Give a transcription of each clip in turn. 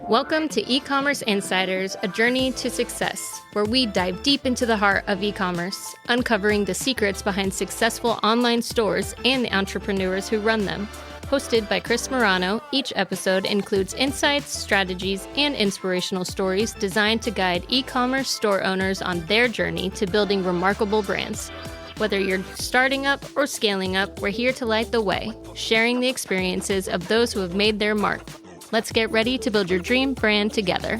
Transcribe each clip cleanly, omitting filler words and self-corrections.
Welcome to E-Commerce Insiders, a journey to success, where we dive deep into the heart of e-commerce, uncovering the secrets behind successful online stores and the entrepreneurs who run them. Hosted by Chris Morano, each episode includes insights, strategies, and inspirational stories designed to guide e-commerce store owners on their journey to building remarkable brands. Whether you're starting up or scaling up, we're here to light the way, sharing the experiences of those who have made their mark. Let's get ready to build your dream brand together.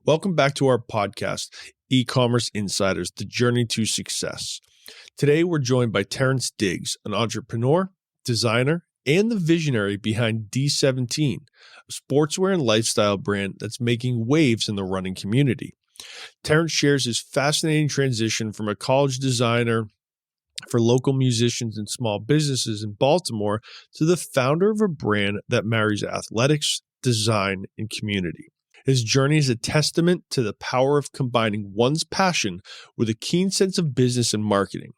Welcome back to our podcast, E-Commerce Insiders, The Journey to Success. Today, we're joined by Terrance Diggs, an entrepreneur, designer, and the visionary behind D17, a sportswear and lifestyle brand that's making waves in the running community. Terrance shares his fascinating transition from a college designer for local musicians and small businesses in Baltimore to the founder of a brand that marries athletics, design, and community. His journey is a testament to the power of combining one's passion with a keen sense of business and marketing.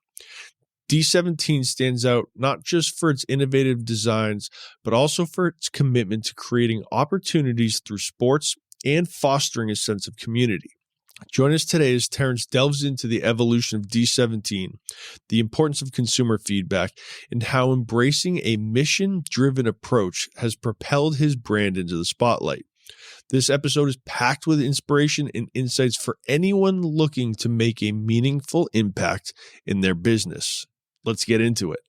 D17 stands out not just for its innovative designs, but also for its commitment to creating opportunities through sports and fostering a sense of community. Join us today as Terrance delves into the evolution of D17, the importance of consumer feedback, and how embracing a mission-driven approach has propelled his brand into the spotlight. This episode is packed with inspiration and insights for anyone looking to make a meaningful impact in their business. Let's get into it.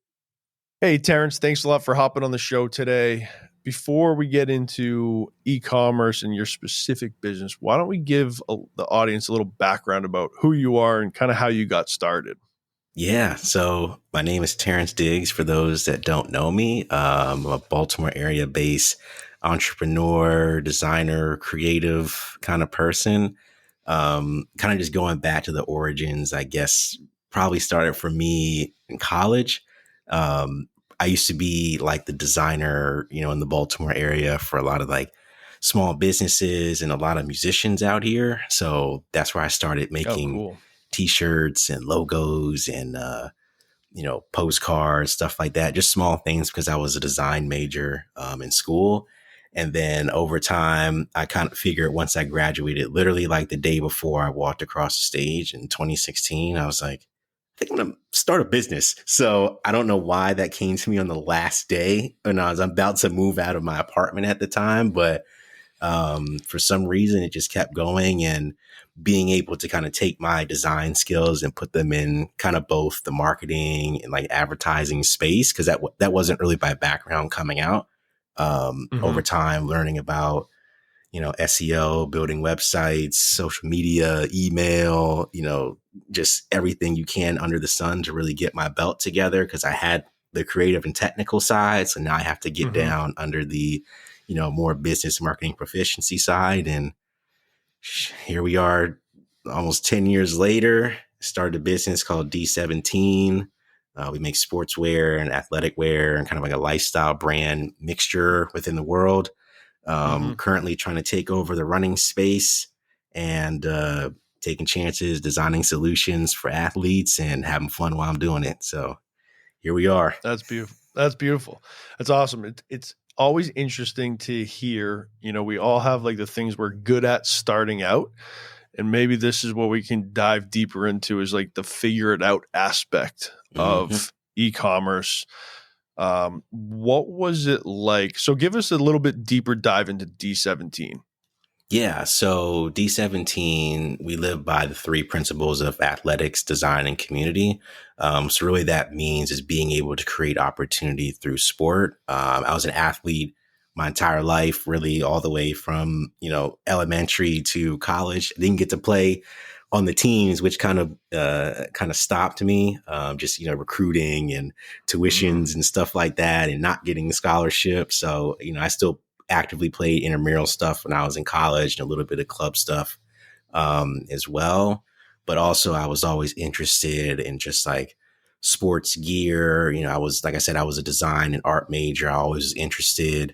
Hey, Terrance, thanks a lot for hopping on the show today. Before we get into e-commerce and your specific business, why don't we give the audience a little background about who you are and kind of how you got started? Yeah, so my name is Terrance Diggs. For those that don't know me, I'm a Baltimore area-based entrepreneur, designer, creative kind of person. Kind of just going back to the origins, I guess, probably started for me in college. I used to be like the designer, in the Baltimore area for a lot of like small businesses and a lot of musicians out here. So that's where I started making t-shirts and logos and, postcards, stuff like that, just small things because I was a design major in school. And then over time, I kind of figured once I graduated, literally like the day before I walked across the stage in 2016, I was like, I think I'm going to start a business. So I don't know why that came to me on the last day when I was about to move out of my apartment at the time. But for some reason, it just kept going, and being able to kind of take my design skills and put them in kind of both the marketing and like advertising space, because that wasn't really my background coming out. Over time, learning about SEO, building websites, social media, email, just everything you can under the sun to really get my belt together, because I had the creative and technical side. So now I have to get down under the, more business marketing proficiency side. And here we are almost 10 years later, started a business called D17. We make sportswear and athletic wear and kind of like a lifestyle brand mixture within the world. Currently trying to take over the running space and taking chances, designing solutions for athletes and having fun while I'm doing it. So here we are. That's beautiful. That's beautiful. That's awesome. It's always interesting to hear, we all have like the things we're good at starting out. And maybe this is what we can dive deeper into, is like the figure it out aspect of e-commerce. What was it like? So give us a little bit deeper dive into D17. Yeah. So D17, we live by the three principles of athletics, design, and community. So really that means is being able to create opportunity through sport. I was an athlete my entire life, really all the way from, elementary to college. I didn't get to play on the teams, which kind of stopped me, just, recruiting and tuitions and stuff like that, and not getting scholarships. So, I still actively played intramural stuff when I was in college and a little bit of club stuff as well. But also I was always interested in just like sports gear. I was, like I said, I was a design and art major. I always was interested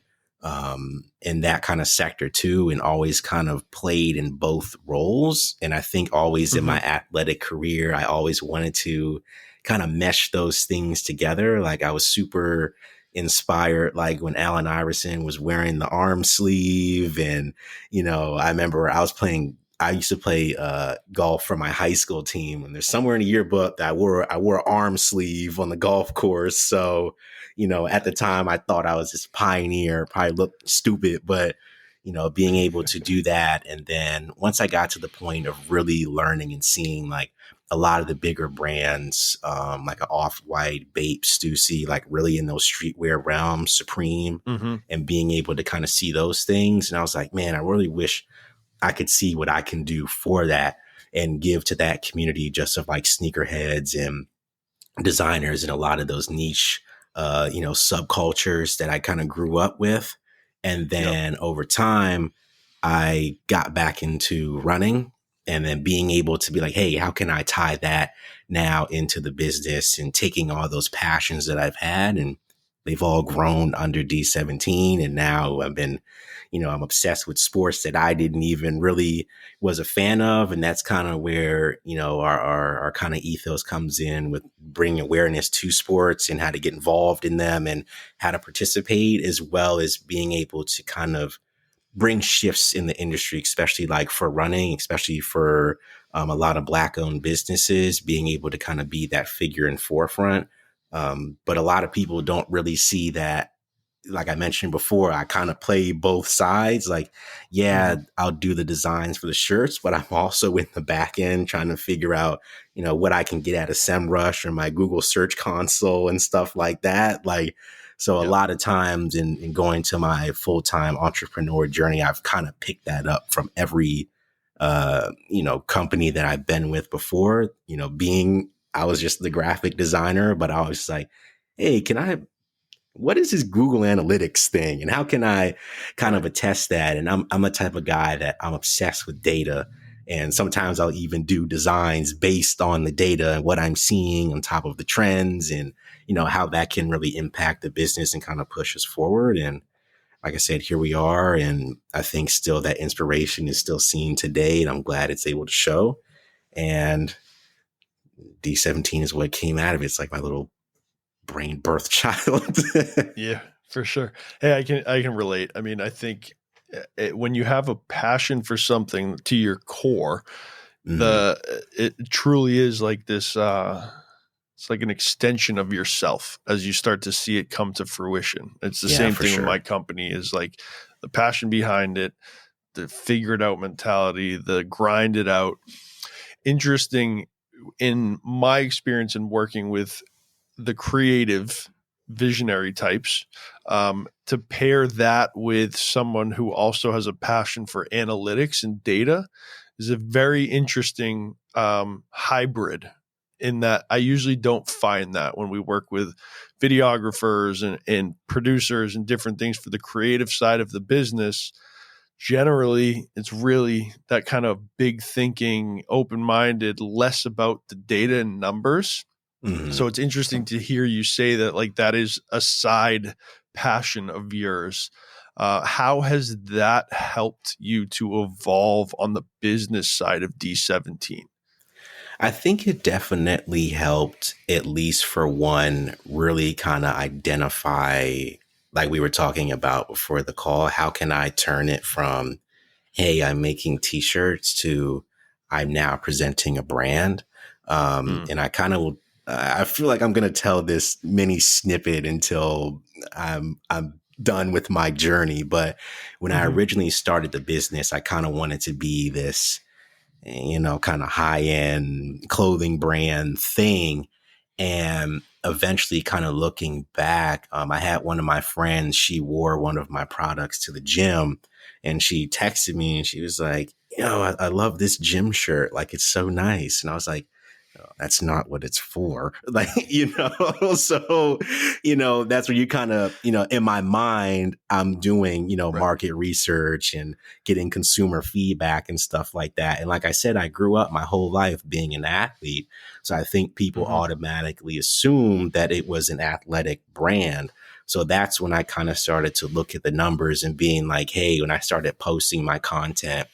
in that kind of sector too, and always kind of played in both roles. And I think always in my athletic career, I always wanted to kind of mesh those things together. Like I was super inspired, like when Allen Iverson was wearing the arm sleeve. And, I remember I used to play golf for my high school team, and there's somewhere in the yearbook that I wore an arm sleeve on the golf course. So, at the time I thought I was this pioneer, probably looked stupid, but, being able to do that. And then once I got to the point of really learning and seeing like a lot of the bigger brands, like an Off-White, Bape, Stussy, like really in those streetwear realms, Supreme, and being able to kind of see those things. And I was like, man, I really wish I could see what I can do for that and give to that community just of like sneakerheads and designers and a lot of those niche, subcultures that I kind of grew up with. And then over time, I got back into running, and then being able to be like, hey, how can I tie that now into the business, and taking all those passions that I've had, and they've all grown under D17. And now I'm obsessed with sports that I didn't even really was a fan of. And that's kind of where, our kind of ethos comes in, with bringing awareness to sports and how to get involved in them and how to participate, as well as being able to kind of bring shifts in the industry, especially like for running, especially for a lot of Black owned businesses, being able to kind of be that figure in forefront. But a lot of people don't really see that. Like I mentioned before, I kind of play both sides. Like, I'll do the designs for the shirts, but I'm also in the back end trying to figure out, what I can get out of SEMrush or my Google Search Console and stuff like that. Like, so a lot of times in going to my full-time entrepreneur journey, I've kind of picked that up from every, company that I've been with before, I was just the graphic designer, but I was like, hey, what is this Google Analytics thing? And how can I kind of attest that? And I'm the type of guy that I'm obsessed with data. And sometimes I'll even do designs based on the data and what I'm seeing on top of the trends, and, how that can really impact the business and kind of push us forward. And like I said, here we are. And I think still that inspiration is still seen today. And I'm glad it's able to show. And D17 is what came out of it. It's like my little brain birth child. Yeah, for sure. Hey, I can relate. I mean, I think when you have a passion for something to your core, it truly is like this. It's like an extension of yourself as you start to see it come to fruition. It's the same thing with my company, is like the passion behind it, the figure it out mentality, the grind it out. Interesting in my experience in working with the creative visionary types, to pair that with someone who also has a passion for analytics and data is a very interesting hybrid, in that I usually don't find that when we work with videographers and producers and different things for the creative side of the business. Generally, it's really that kind of big thinking, open-minded, less about the data and numbers. So it's interesting to hear you say that, like, that is a side passion of yours. How has that helped you to evolve on the business side of D17? I think it definitely helped, at least for one, really kind of identify, like we were talking about before the call, how can I turn it from, hey, I'm making t-shirts, to I'm now presenting a brand. And I feel like I'm going to tell this mini snippet until I'm done with my journey. But when I originally started the business, I kind of wanted to be this, kind of high-end clothing brand thing. And eventually, kind of looking back, I had one of my friends, she wore one of my products to the gym, and she texted me and she was like, I love this gym shirt. Like, it's so nice. And I was like, that's not what it's for. Like, so, that's where you kind of, in my mind, I'm doing, market research and getting consumer feedback and stuff like that. And like I said, I grew up my whole life being an athlete. So I think people automatically assume that it was an athletic brand. So that's when I kind of started to look at the numbers and being like, hey, when I started posting my content,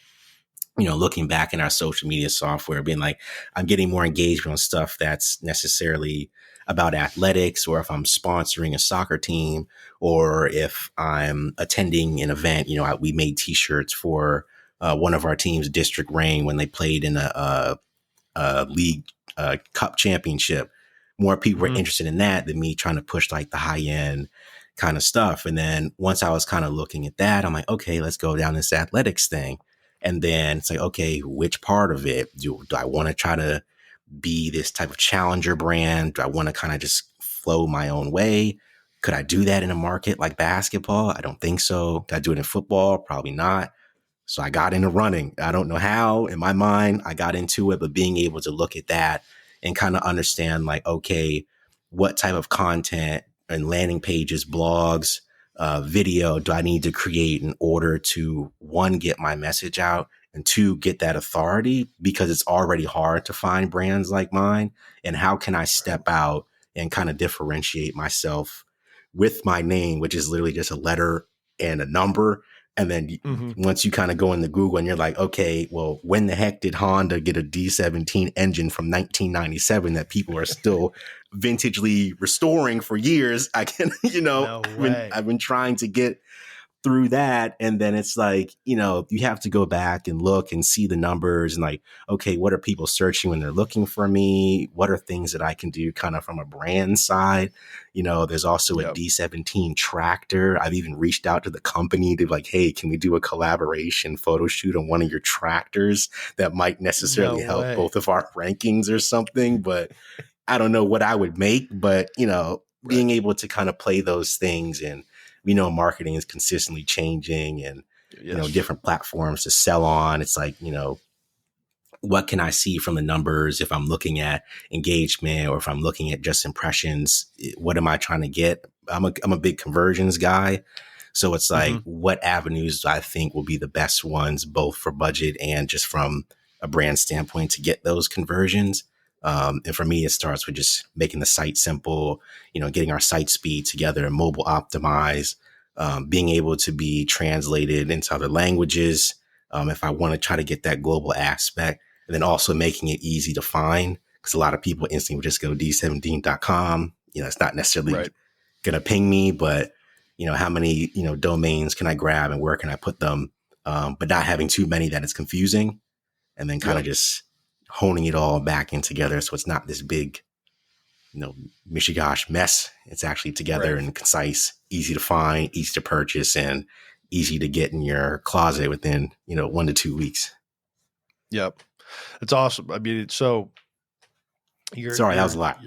looking back in our social media software, being like, I'm getting more engagement on stuff that's necessarily, about athletics, or if I'm sponsoring a soccer team, or if I'm attending an event. We made t-shirts for one of our teams, District Reign, when they played in a league cup championship. More people were interested in that than me trying to push like the high end kind of stuff. And then once I was kind of looking at that, I'm like, okay, let's go down this athletics thing. And then it's like, okay, which part of it do I want to try to be this type of challenger brand? Do I want to kind of just flow my own way? Could I do that in a market like basketball? I don't think so. Could I do it in football? Probably not. So I got into running. I don't know how. In my mind, I got into it, but being able to look at that and kind of understand like, okay, what type of content and landing pages, blogs, video do I need to create in order to, one, get my message out, and two, get that authority, because it's already hard to find brands like mine. And how can I step out and kind of differentiate myself with my name, which is literally just a letter and a number. And then once you kind of go into Google and you're like, okay, well, when the heck did Honda get a D17 engine from 1997 that people are still vintagely restoring for years? I can, No way. I've been trying to get through that. And then it's like, you have to go back and look and see the numbers and like, okay, what are people searching when they're looking for me? What are things that I can do kind of from a brand side? There's also a D17 tractor. I've even reached out to the company to like, hey, can we do a collaboration photo shoot on one of your tractors that might necessarily help both of our rankings or something? But I don't know what I would make, but, being able to kind of play those things, and marketing is consistently changing, and, different platforms to sell on. It's like, what can I see from the numbers if I'm looking at engagement, or if I'm looking at just impressions? What am I trying to get? I'm a big conversions guy. So it's like, what avenues do I think will be the best ones, both for budget and just from a brand standpoint, to get those conversions? And for me, it starts with just making the site simple, getting our site speed together and mobile optimize, being able to be translated into other languages. If I want to try to get that global aspect, and then also making it easy to find, because a lot of people instantly would just go D17.com. It's not necessarily going to ping me, but how many, domains can I grab and where can I put them? But not having too many that it's confusing, and then kind of just honing it all back in together. So it's not this big, mishigosh mess. It's actually together and concise, easy to find, easy to purchase, and easy to get in your closet within, 1 to 2 weeks. Yep. It's awesome. I mean, so that was a lot.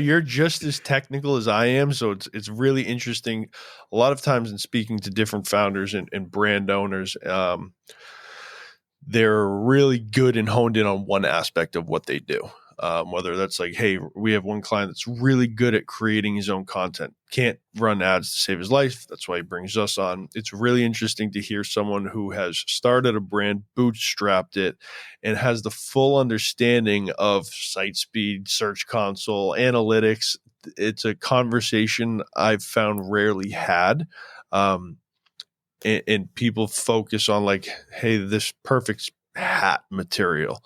You're just as technical as I am. So it's really interesting. A lot of times in speaking to different founders and brand owners, they're really good and honed in on one aspect of what they do. Whether that's like, hey, we have one client that's really good at creating his own content, can't run ads to save his life. That's why he brings us on. It's really interesting to hear someone who has started a brand, bootstrapped it, and has the full understanding of site speed, search console, analytics. It's a conversation I've found rarely had. And people focus on like, hey, this perfect hat material.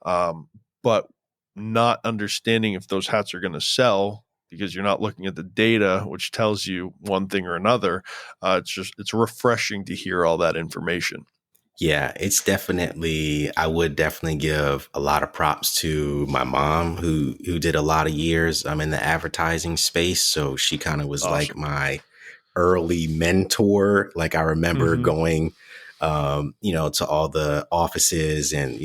But not understanding if those hats are going to sell, because you're not looking at the data, which tells you one thing or another. It's refreshing to hear all that information. Yeah, I would definitely give a lot of props to my mom, who did a lot of years in the advertising space. So she kind of was like my early mentor. Like I remember going, to all the offices, and,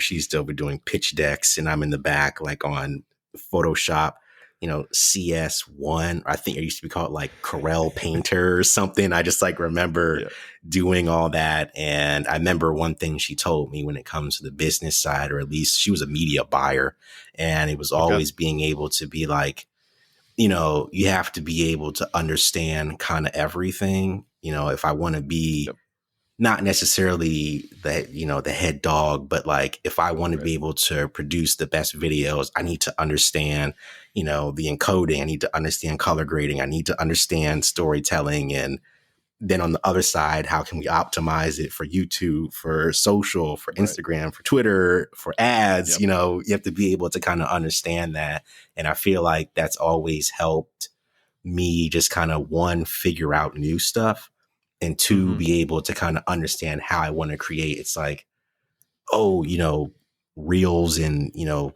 she's still be doing pitch decks, and I'm in the back, like on Photoshop, CS1, I think it used to be called like Corel Painter or something. I just like remember doing all that. And I remember one thing she told me when it comes to the business side, or at least she was a media buyer, and it was always being able to be like, you have to be able to understand kind of everything. If I want to be not necessarily the head dog, but like if I want to be able to produce the best videos, I need to understand, the encoding. I need to understand color grading. I need to understand storytelling. And then on the other side, how can we optimize it for YouTube, for social, for Right. Instagram, for Twitter, for ads? Yep. You know, you have to be able to kind of understand that. And I feel like that's always helped me just kind of, one, figure out new stuff, and two, be able to kind of understand how I want to create. It's like, oh, you know, reels and, you know,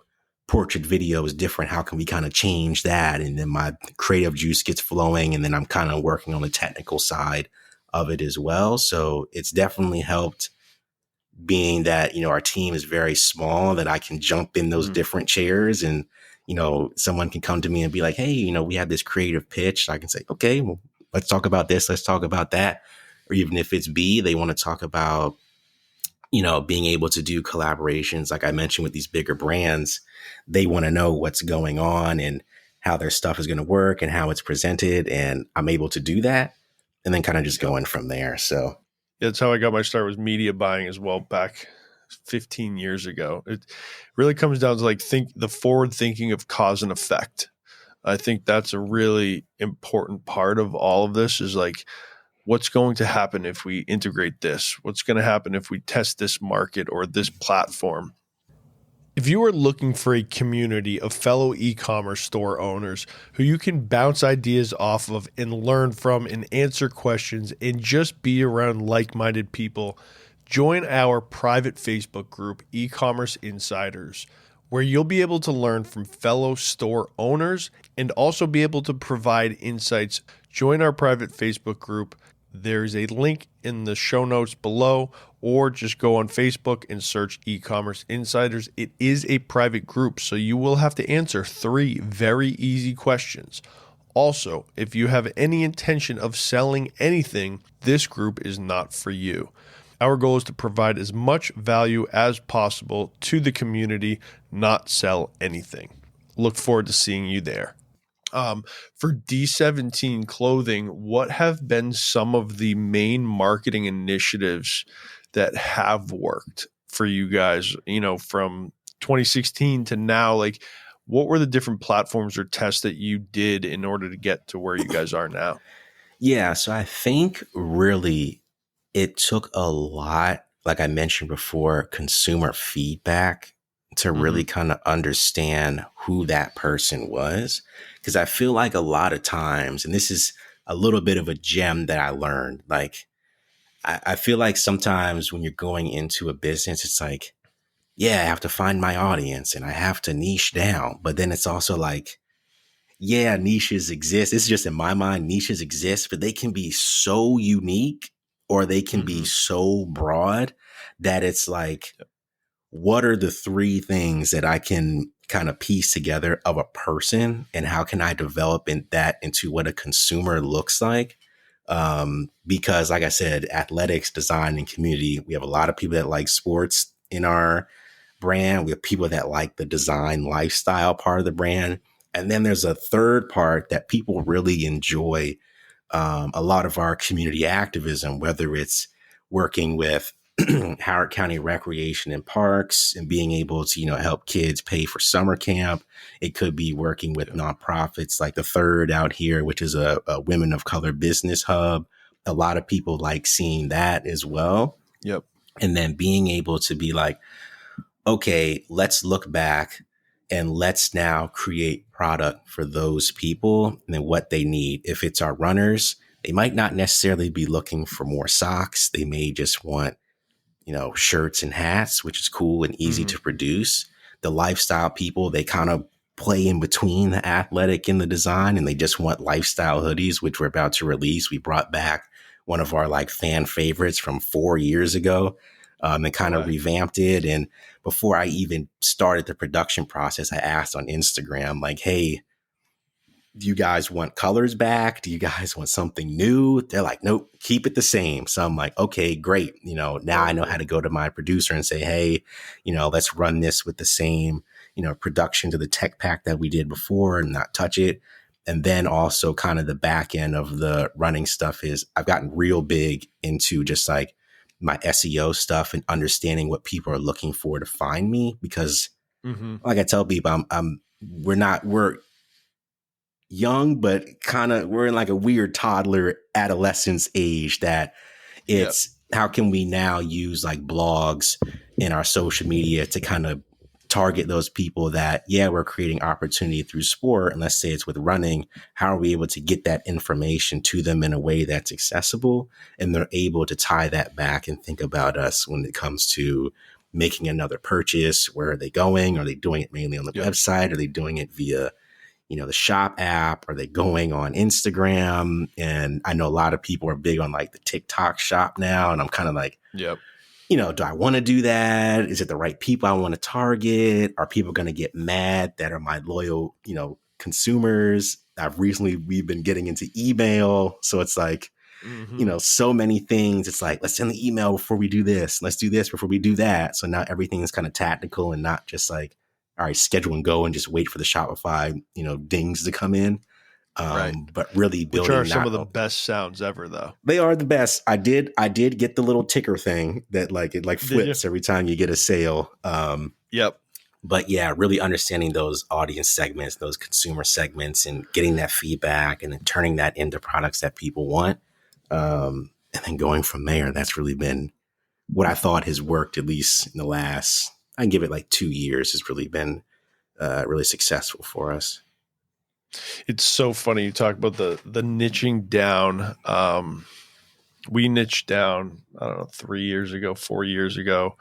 portrait video is different. How can we kind of change that? And then my creative juice gets flowing, and then I'm kind of working on the technical side of it as well. So it's definitely helped, being that, you know, our team is very small, that I can jump in those different chairs, and, you know, someone can come to me and be like, hey, you know, we have this creative pitch. I can say, okay, well, let's talk about this. Let's talk about that. Or even if it's B, they want to talk about, you know, being able to do collaborations, like I mentioned, with these bigger brands. They want to know what's going on and how their stuff is going to work and how it's presented. And I'm able to do that, and then kind of just going from there. So That's how I got my start, was media buying as well, back 15 years ago. It really comes down to like the forward thinking of cause and effect. I think that's a really important part of all of this, is like, what's going to happen if we integrate this? What's going to happen if we test this market or this platform? If you are looking for a community of fellow e-commerce store owners who you can bounce ideas off of and learn from and answer questions and just be around like-minded people, join our private Facebook group, E-commerce Insiders, where you'll be able to learn from fellow store owners and also be able to provide insights. Join our private Facebook group. There's a link in the show notes below, or just go on Facebook and search E-commerce Insiders. It is a private group, so you will have to answer 3 very easy questions. Also, if you have any intention of selling anything, this group is not for you. Our goal is to provide as much value as possible to the community, not sell anything. Look forward to seeing you there. For D17 Clothing, what have been some of the main marketing initiatives that have worked for you guys, you know, from 2016 to now? Like, what were the different platforms or tests that you did in order to get to where you guys are now? yeah, so I think really it took a lot, like I mentioned before, consumer feedback to really kind of understand who that person was. Because I feel like a lot of times, and this is a little bit of a gem that I learned, like I feel like sometimes when you're going into a business, it's like, yeah, I have to find my audience and I have to niche down. But then it's also like, yeah, niches exist. It's just in my mind, niches exist, but they can be so unique, or they can be so broad, that it's like, what are the 3 things that I can kind of piece together of a person, and how can I develop that into what a consumer looks like? Because like I said, athletics, design, and community, we have a lot of people that like sports in our brand. We have people that like the design lifestyle part of the brand. And then there's a third part that people really enjoy, a lot of our community activism, whether it's working with Howard County Recreation and Parks and being able to, you know, help kids pay for summer camp. It could be working with nonprofits like the Third out here, which is a women of color business hub. A lot of people like seeing that as well. Yep. And then being able to be like, okay, let's look back and let's now create product for those people and then what they need. If it's our runners, they might not necessarily be looking for more socks. They may just want, you know, shirts and hats, which is cool and easy to produce. The lifestyle people, they kind of play in between the athletic and the design, and they just want lifestyle hoodies, which we're about to release. We brought back one of our like fan favorites from 4 years ago, and kind of revamped it. And before I even started the production process, I asked on Instagram, like, hey, do you guys want colors back? Do you guys want something new? They're like, nope, keep it the same. So I'm like, okay, great. You know, now I know how to go to my producer and say, hey, you know, let's run this with the same, you know, production to the tech pack that we did before and not touch it. And then also kind of the back end of the running stuff is I've gotten real big into just like my SEO stuff and understanding what people are looking for to find me. Because like I tell people, young, but we're in like a weird toddler adolescence age that Yep. it's how can we now use like blogs in our social media to kind of target those people that, yeah, we're creating opportunity through sport. And let's say it's with running. How are we able to get that information to them in a way that's accessible? And they're able to tie that back and think about us when it comes to making another purchase. Where are they going? Are they doing it mainly on the website? Are they doing it via, the shop app? Are they going on Instagram? And I know a lot of people are big on like the TikTok shop now. And I'm kind of like, Yep. Do I want to do that? Is it the right people I want to target? Are people going to get mad that are my loyal, consumers? We've been getting into email. So it's like, so many things. It's like, let's send the email before we do this. Let's do this before we do that. So now everything is kind of tactical and not just like, all right, schedule and go and just wait for the Shopify, dings to come in. Right. But really building. Which are some of the best sounds ever, though. They are the best. I did get the little ticker thing that it flips every time you get a sale. Yep. But yeah, really understanding those audience segments, those consumer segments, and getting that feedback and then turning that into products that people want. And then going from there, that's really been what I thought has worked, at least in the last, I can give it like 2 years, has really been really successful for us. It's so funny you talk about the niching down. We niched down, I don't know, 3 years ago, 4 years ago.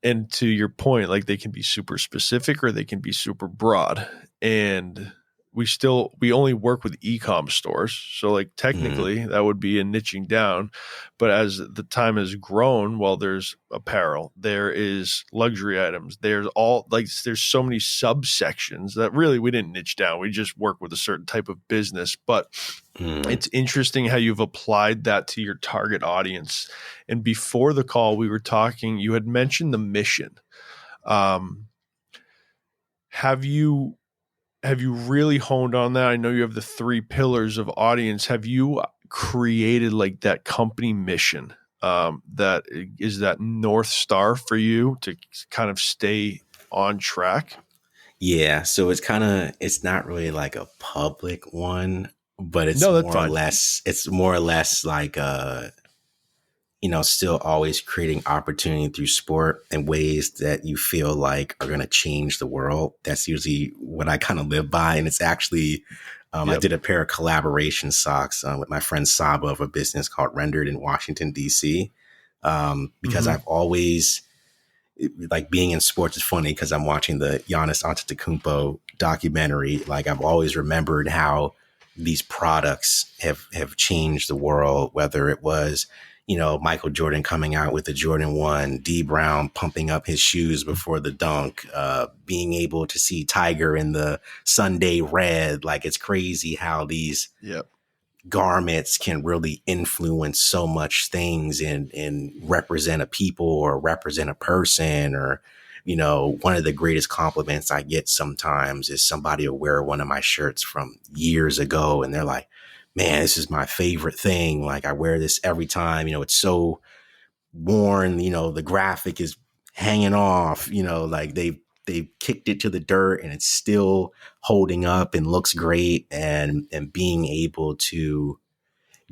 And to your point, like they can be super specific or they can be super broad. And we only work with e-com stores. So like technically that would be a niching down. But as the time has grown, well, there's apparel, there is luxury items, there's so many subsections that really we didn't niche down. We just work with a certain type of business. But it's interesting how you've applied that to your target audience. And before the call, we were talking, you had mentioned the mission. Have you really honed on that? I know you have the 3 pillars of audience. Have you created like that company mission that is that North Star for you to kind of stay on track? Yeah. So it's not really like a public one, but it's more or less like still always creating opportunity through sport in ways that you feel like are going to change the world. That's usually what I kind of live by. And it's actually, I did a pair of collaboration socks with my friend Saba of a business called Rendered in Washington, D.C. Because I've always, like being in sports is funny because I'm watching the Giannis Antetokounmpo documentary. Like I've always remembered how these products have changed the world, whether it was, Michael Jordan coming out with the Jordan 1, D Brown pumping up his shoes before the dunk, being able to see Tiger in the Sunday red. Like it's crazy how these garments can really influence so much things and represent a people or represent a person. Or, one of the greatest compliments I get sometimes is somebody will wear one of my shirts from years ago and they're like, man, this is my favorite thing. Like I wear this every time, it's so worn, the graphic is hanging off, like they've kicked it to the dirt and it's still holding up and looks great. And being able to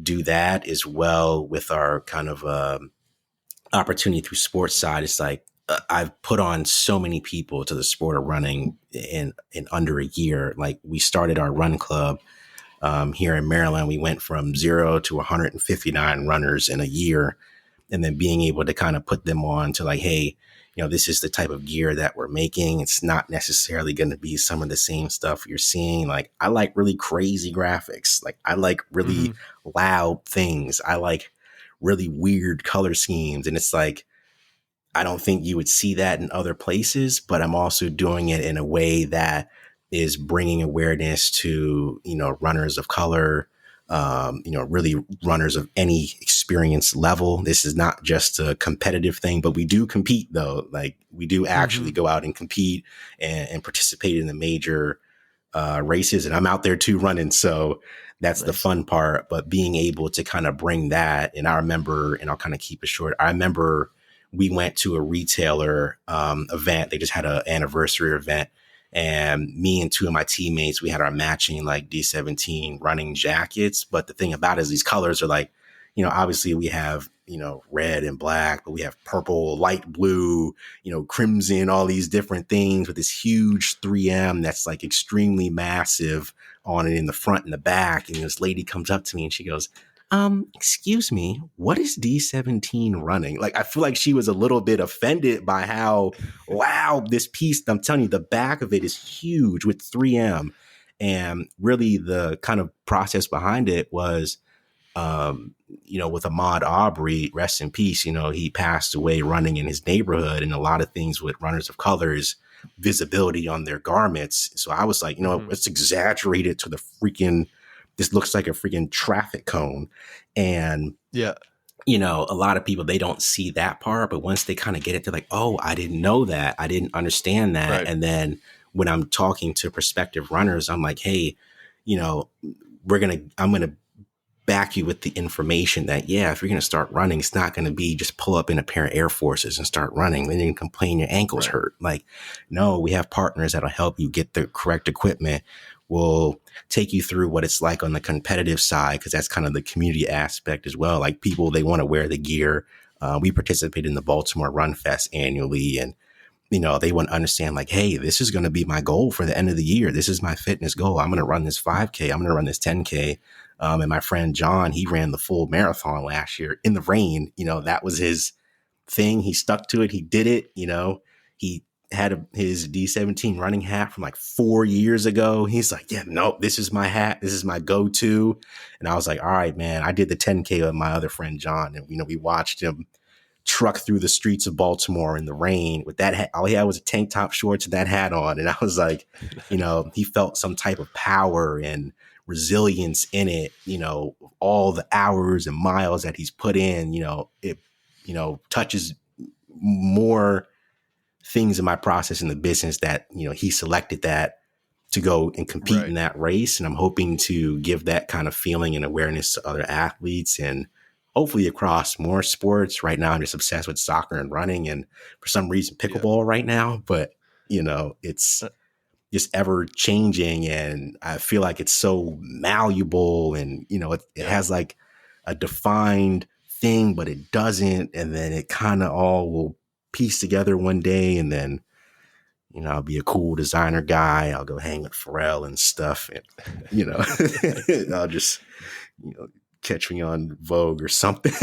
do that as well with our kind of opportunity through sports side. It's like, I've put on so many people to the sport of running in under a year. Like we started our run club here in Maryland. We went from 0 to 159 runners in a year, and then being able to kind of put them on to like, hey, this is the type of gear that we're making. It's not necessarily going to be some of the same stuff you're seeing. Like I like really crazy graphics. Like I like really loud things. I like really weird color schemes. And it's like, I don't think you would see that in other places, but I'm also doing it in a way that is bringing awareness to, runners of color, really runners of any experience level. This is not just a competitive thing, but we do compete though. Like we do actually go out and compete and participate in the major races. And I'm out there too running. So that's the fun part, but being able to kind of bring that. And I remember, and I'll kind of keep it short. I remember we went to a retailer event. They just had an anniversary event. And me and two of my teammates, we had our matching like D17 running jackets. But the thing about it is these colors are like, obviously we have, red and black, but we have purple, light blue, crimson, all these different things with this huge 3M that's like extremely massive on it in the front and the back. And this lady comes up to me and she goes, excuse me, what is D17 running? Like, I feel like she was a little bit offended by how loud this piece, I'm telling you, the back of it is huge with 3M. And really the kind of process behind it was, with Ahmaud Arbery, rest in peace, he passed away running in his neighborhood, and a lot of things with runners of colors, visibility on their garments. So I was like, it's exaggerated to the freaking, this looks like a freaking traffic cone. And, yeah, a lot of people, they don't see that part, but once they kind of get it, they're like, oh, I didn't know that. I didn't understand that. Right. And then when I'm talking to prospective runners, I'm like, hey, I'm going to back you with the information that, yeah, if you're going to start running, it's not going to be just pull up in a pair of Air Forces and start running. Then you can complain your ankles hurt. Like, no, we have partners that'll help you get the correct equipment. We'll take you through what it's like on the competitive side, because that's kind of the community aspect as well. Like, people, they want to wear the gear. We participate in the Baltimore Run Fest annually, and they want to understand, like, hey, this is going to be my goal for the end of the year. This is my fitness goal. I'm going to run this 5K. I'm going to run this 10K. And my friend John, he ran the full marathon last year in the rain. That was his thing. He stuck to it. He did it. He had his D17 running hat from like 4 years ago. He's like, yeah, no, this is my hat. This is my go-to. And I was like, all right, man, I did the 10K with my other friend John. And, we watched him truck through the streets of Baltimore in the rain with that hat. All he had was a tank top, shorts, and that hat on. And I was like, he felt some type of power and resilience in it. All the hours and miles that he's put in, it, touches more things in my process in the business that, he selected that to go and compete in that race. And I'm hoping to give that kind of feeling and awareness to other athletes, and hopefully across more sports. Right now, I'm just obsessed with soccer and running, and for some reason, pickleball right now. But, it's just ever changing, and I feel like it's so malleable, and, it has like a defined thing, but it doesn't. And then it kind of all will piece together one day. And then, I'll be a cool designer guy. I'll go hang with Pharrell and stuff. And, I'll just, catch me on Vogue or something.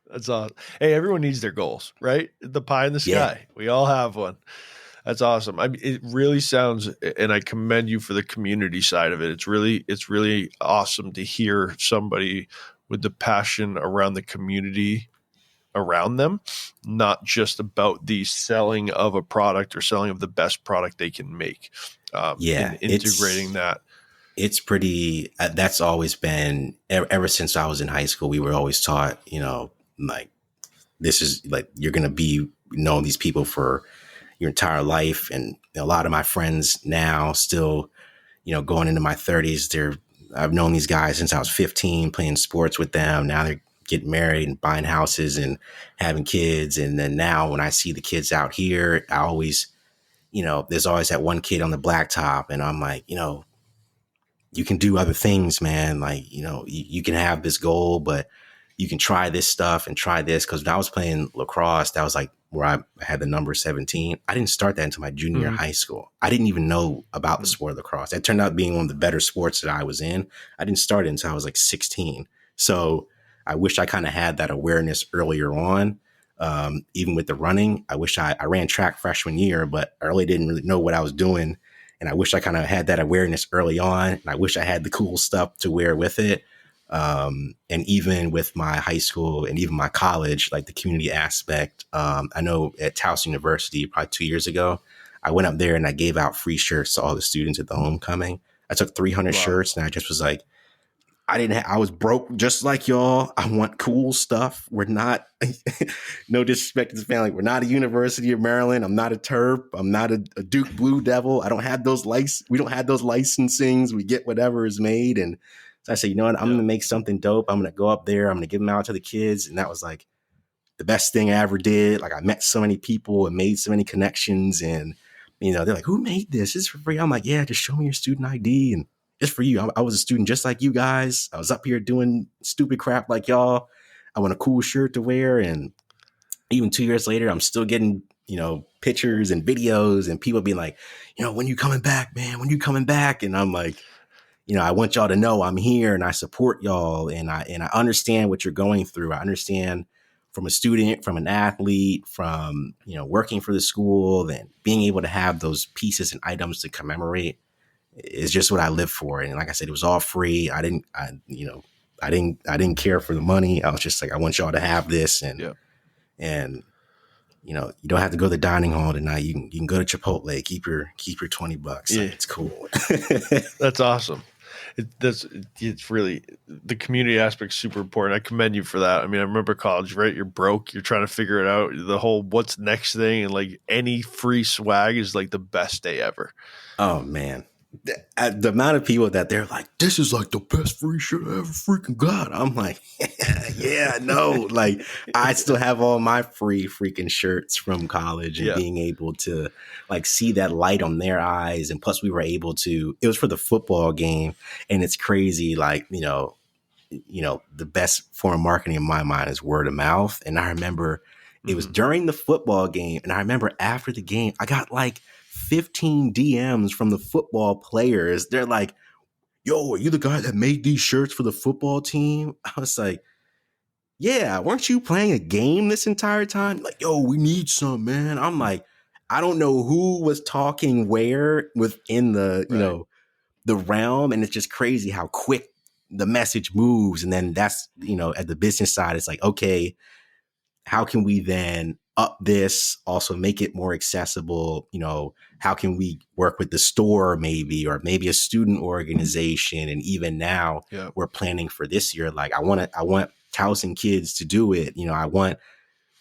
That's awesome. Hey, everyone needs their goals, right? The pie in the sky. Yeah. We all have one. That's awesome. It really sounds, and I commend you for the community side of it. It's really awesome to hear somebody with the passion around the community around them, not just about the selling of a product or selling of the best product they can make. And integrating that. It's pretty, that's always been, ever since I was in high school, we were always taught, like, this is like, you're going to be knowing these people for your entire life. And a lot of my friends now still, going into my 30s, I've known these guys since I was 15, playing sports with them. Now they're getting married and buying houses and having kids. And then now when I see the kids out here, I always, there's always that one kid on the blacktop, and I'm like, you can do other things, man. Like, you can have this goal, but you can try this stuff and try this. Cause when I was playing lacrosse, that was like where I had the number 17. I didn't start that until my junior year of high school. I didn't even know about the sport of lacrosse. That turned out being one of the better sports that I was in. I didn't start it until I was like 16. So I wish I kind of had that awareness earlier on. Even with the running, I wish I ran track freshman year, but I really didn't really know what I was doing. And I wish I kind of had that awareness early on. And I wish I had the cool stuff to wear with it. And even with my high school and even my college, like the community aspect, I know at Taos University, probably 2 years ago, I went up there and I gave out free shirts to all the students at the homecoming. I took 300 shirts, and I just was like, I was broke just like y'all. I want cool stuff. We're not, no disrespect to the family. We're not a University of Maryland. I'm not a Terp. I'm not a Duke Blue Devil. I don't have those we don't have those licensings. We get whatever is made. And so I said, you know what? I'm going to make something dope. I'm going to go up there. I'm going to give them out to the kids. And that was like the best thing I ever did. Like, I met so many people and made so many connections. And They're like, who made this? This is for free. I'm like, yeah, just show me your student ID and it's for you. I was a student just like you guys. I was up here doing stupid crap like y'all. I want a cool shirt to wear. And even 2 years later, I'm still getting, pictures and videos and people being like, when you coming back, man? When you coming back? And I'm like, I want y'all to know I'm here and I support y'all and I understand what you're going through. I understand from a student, from an athlete, from, working for the school, then being able to have those pieces and items to commemorate is just what I live for. And like I said, it was all free. I didn't care for the money. I was just like, I want y'all to have this. And you don't have to go to the dining hall tonight. You can go to Chipotle, keep your $20. Yeah. Like, it's cool. That's awesome. It's really, the community aspect is super important. I commend you for that. I mean, I remember college, right? You're broke. You're trying to figure it out. The whole what's next thing, and like any free swag is like the best day ever. Oh man. The amount of people that they're like, this is like the best free shit I ever freaking got. I'm like, yeah, no. Like, I still have all my free freaking shirts from college and being able to like see that light on their eyes. And plus we were able to, it was for the football game. And it's crazy. Like, the best form of marketing in my mind is word of mouth. And I remember it was during the football game. And I remember after the game, I got like 15 DMs from the football players. They're like, yo, are you the guy that made these shirts for the football team? I was like, yeah, weren't you playing a game this entire time? Like, yo, we need some, man. I'm like, I don't know who was talking where within the, the realm. And it's just crazy how quick the message moves. And then that's, at the business side, it's like, okay, how can we then up this, also make it more accessible? How can we work with the store maybe, or maybe a student organization? And even now we're planning for this year. Like I want Towson kids to do it. I want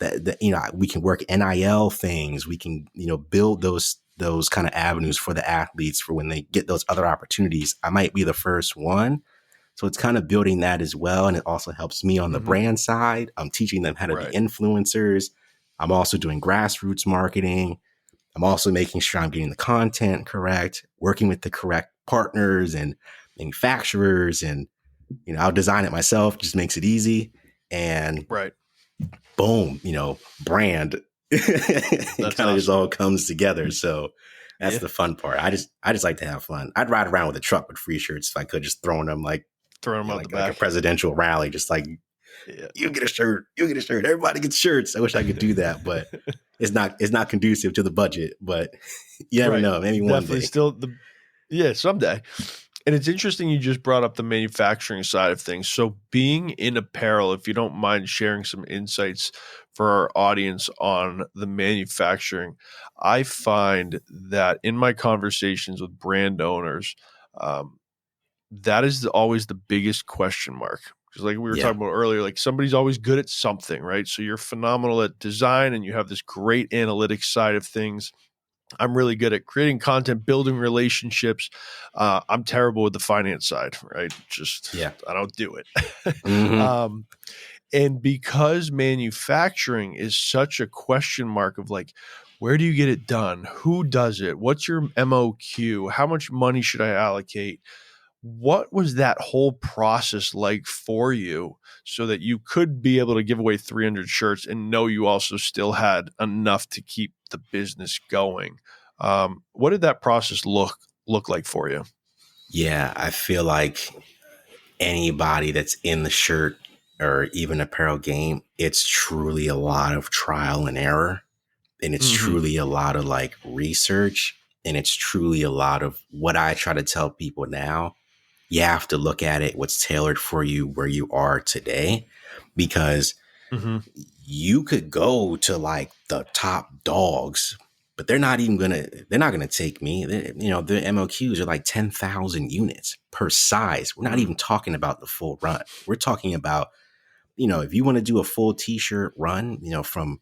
that, we can work NIL things. We can, build those kind of avenues for the athletes for when they get those other opportunities. I might be the first one. So it's kind of building that as well. And it also helps me on the brand side. I'm teaching them how to be influencers. I'm also doing grassroots marketing. I'm also making sure I'm getting the content correct, working with the correct partners and manufacturers. And, I'll design it myself, just makes it easy. And boom, brand. It kind of just all comes together. So that's the fun part. I just like to have fun. I'd ride around with a truck with free shirts if I could, just throwing them out the back. Like a presidential rally, just like, you get a shirt, everybody gets shirts. I wish I could do that, but it's not conducive to the budget. But you never know, maybe one day. Someday. And it's interesting you just brought up the manufacturing side of things. So being in apparel, if you don't mind sharing some insights for our audience on the manufacturing, I find that in my conversations with brand owners, that is always the biggest question mark. Because like we were talking about earlier, like somebody's always good at something, right? So you're phenomenal at design and you have this great analytics side of things. I'm really good at creating content, building relationships. I'm terrible with the finance side, right? I don't do it. And because manufacturing is such a question mark of like, where do you get it done? Who does it? What's your MOQ? How much money should I allocate? What was that whole process like for you so that you could be able to give away 300 shirts and know you also still had enough to keep the business going? What did that process look like for you? Yeah, I feel like anybody that's in the shirt or even apparel game, it's truly a lot of trial and error. And it's truly a lot of like research. And it's truly a lot of what I try to tell people now. You have to look at it, what's tailored for you, where you are today, because you could go to like the top dogs, but they're not going to take me. The MOQs are like 10,000 units per size. We're not even talking about the full run. We're talking about, if you want to do a full t-shirt run, from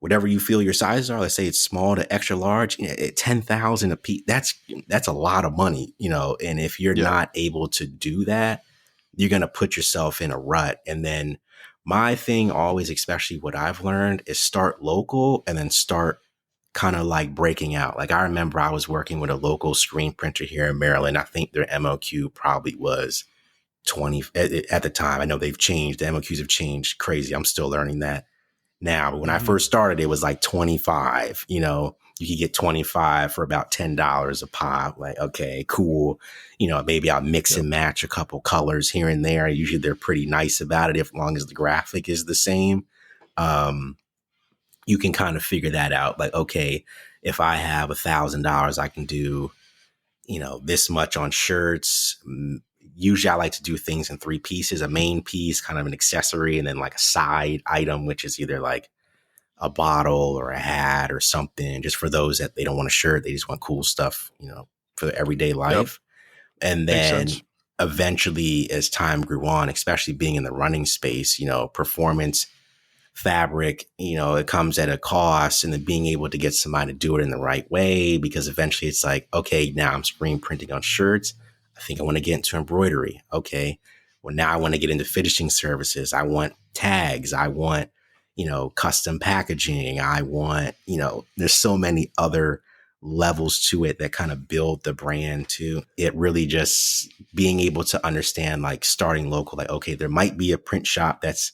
whatever you feel your sizes are, let's say it's small to extra large, at 10,000 a piece, that's a lot of money, and if you're not able to do that, you're going to put yourself in a rut. And then my thing always, especially what I've learned, is start local and then start kind of like breaking out. Like I remember I was working with a local screen printer here in Maryland. I think their MOQ probably was 20 at the time. I know they've changed. The MOQs have changed crazy. I'm still learning that now. But when I first started, it was like 25, you know, you could get 25 for about $10 a pop. Like, okay, cool. You know, maybe I'll mix and match a couple colors here and there. Usually they're pretty nice about it, as long as the graphic is the same. You can kind of figure that out. Like, okay, if I have $1,000, I can do, you know, this much on shirts. Usually I like to do things in 3 pieces, a main piece, kind of an accessory, and then like a side item, which is either like a bottle or a hat or something, just for those that they don't want a shirt. They just want cool stuff, you know, for their everyday life. Yep. And then eventually as time grew on, especially being in the running space, you know, performance fabric, you know, it comes at a cost, and then being able to get somebody to do it in the right way, because eventually it's like, okay, now I'm screen printing on shirts. I think I want to get into embroidery. Okay. Well, now I want to get into finishing services. I want tags. I want, you know, custom packaging. I want, you know, there's so many other levels to it that kind of build the brand too. It really just being able to understand, like starting local, like, okay, there might be a print shop that's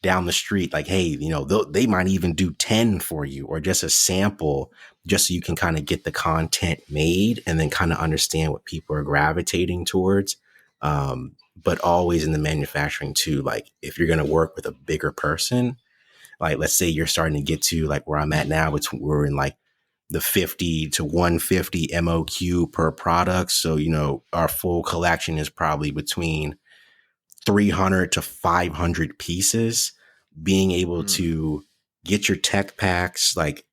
down the street, like, hey, you know, they might even do 10 for you, or just a sample, just so you can kind of get the content made and then kind of understand what people are gravitating towards. But always in the manufacturing too, like if you're going to work with a bigger person, like let's say you're starting to get to like where I'm at now, we're in like the 50 to 150 MOQ per product. So, you know, our full collection is probably between 300 to 500 pieces. Being able to get your tech packs, like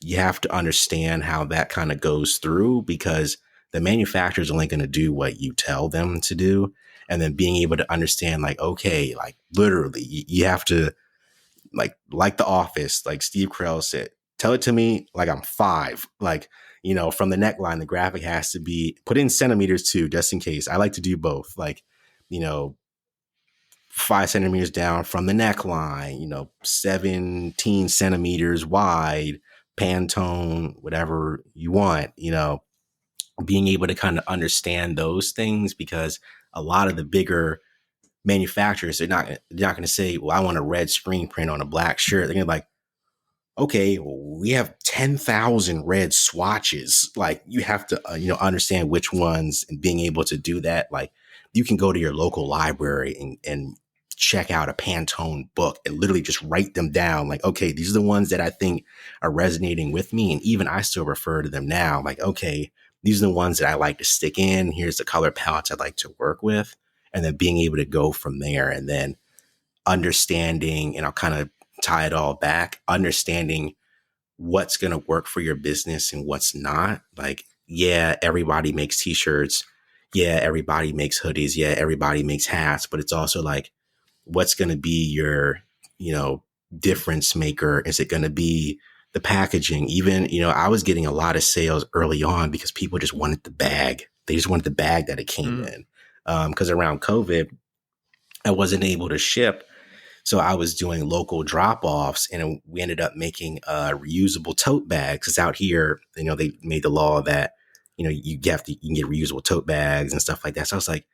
you have to understand how that kind of goes through, because the manufacturer is only going to do what you tell them to do. And then being able to understand, like, okay, like literally you have to like the office, like Steve Carell said, tell it to me like I'm 5. Like, you know, from the neckline, the graphic has to be put in centimeters too, just in case. I like to do both. Like, you know, 5 centimeters down from the neckline, you know, 17 centimeters wide, Pantone, whatever you want, you know, being able to kind of understand those things, because a lot of the bigger manufacturers, they're not going to say, well, I want a red screen print on a black shirt. They're going to be like, okay, well, we have 10,000 red swatches. Like you have to, you know, understand which ones, and being able to do that. Like you can go to your local library and check out a Pantone book and literally just write them down. Like, okay, these are the ones that I think are resonating with me. And even I still refer to them now. Like, okay, these are the ones that I like to stick in. Here's the color palettes I'd like to work with. And then being able to go from there, and then understanding, and I'll kind of tie it all back, understanding what's going to work for your business and what's not. Like, yeah, everybody makes t-shirts. Yeah, everybody makes hoodies. Yeah, everybody makes hats. But it's also like, what's going to be your, you know, difference maker? Is it going to be the packaging? Even, you know, I was getting a lot of sales early on because people just wanted the bag. They just wanted the bag that it came in. Because around COVID, I wasn't able to ship. So I was doing local drop-offs, and we ended up making reusable tote bags. Because out here, you know, they made the law that, you know, you can get reusable tote bags and stuff like that. So I was like,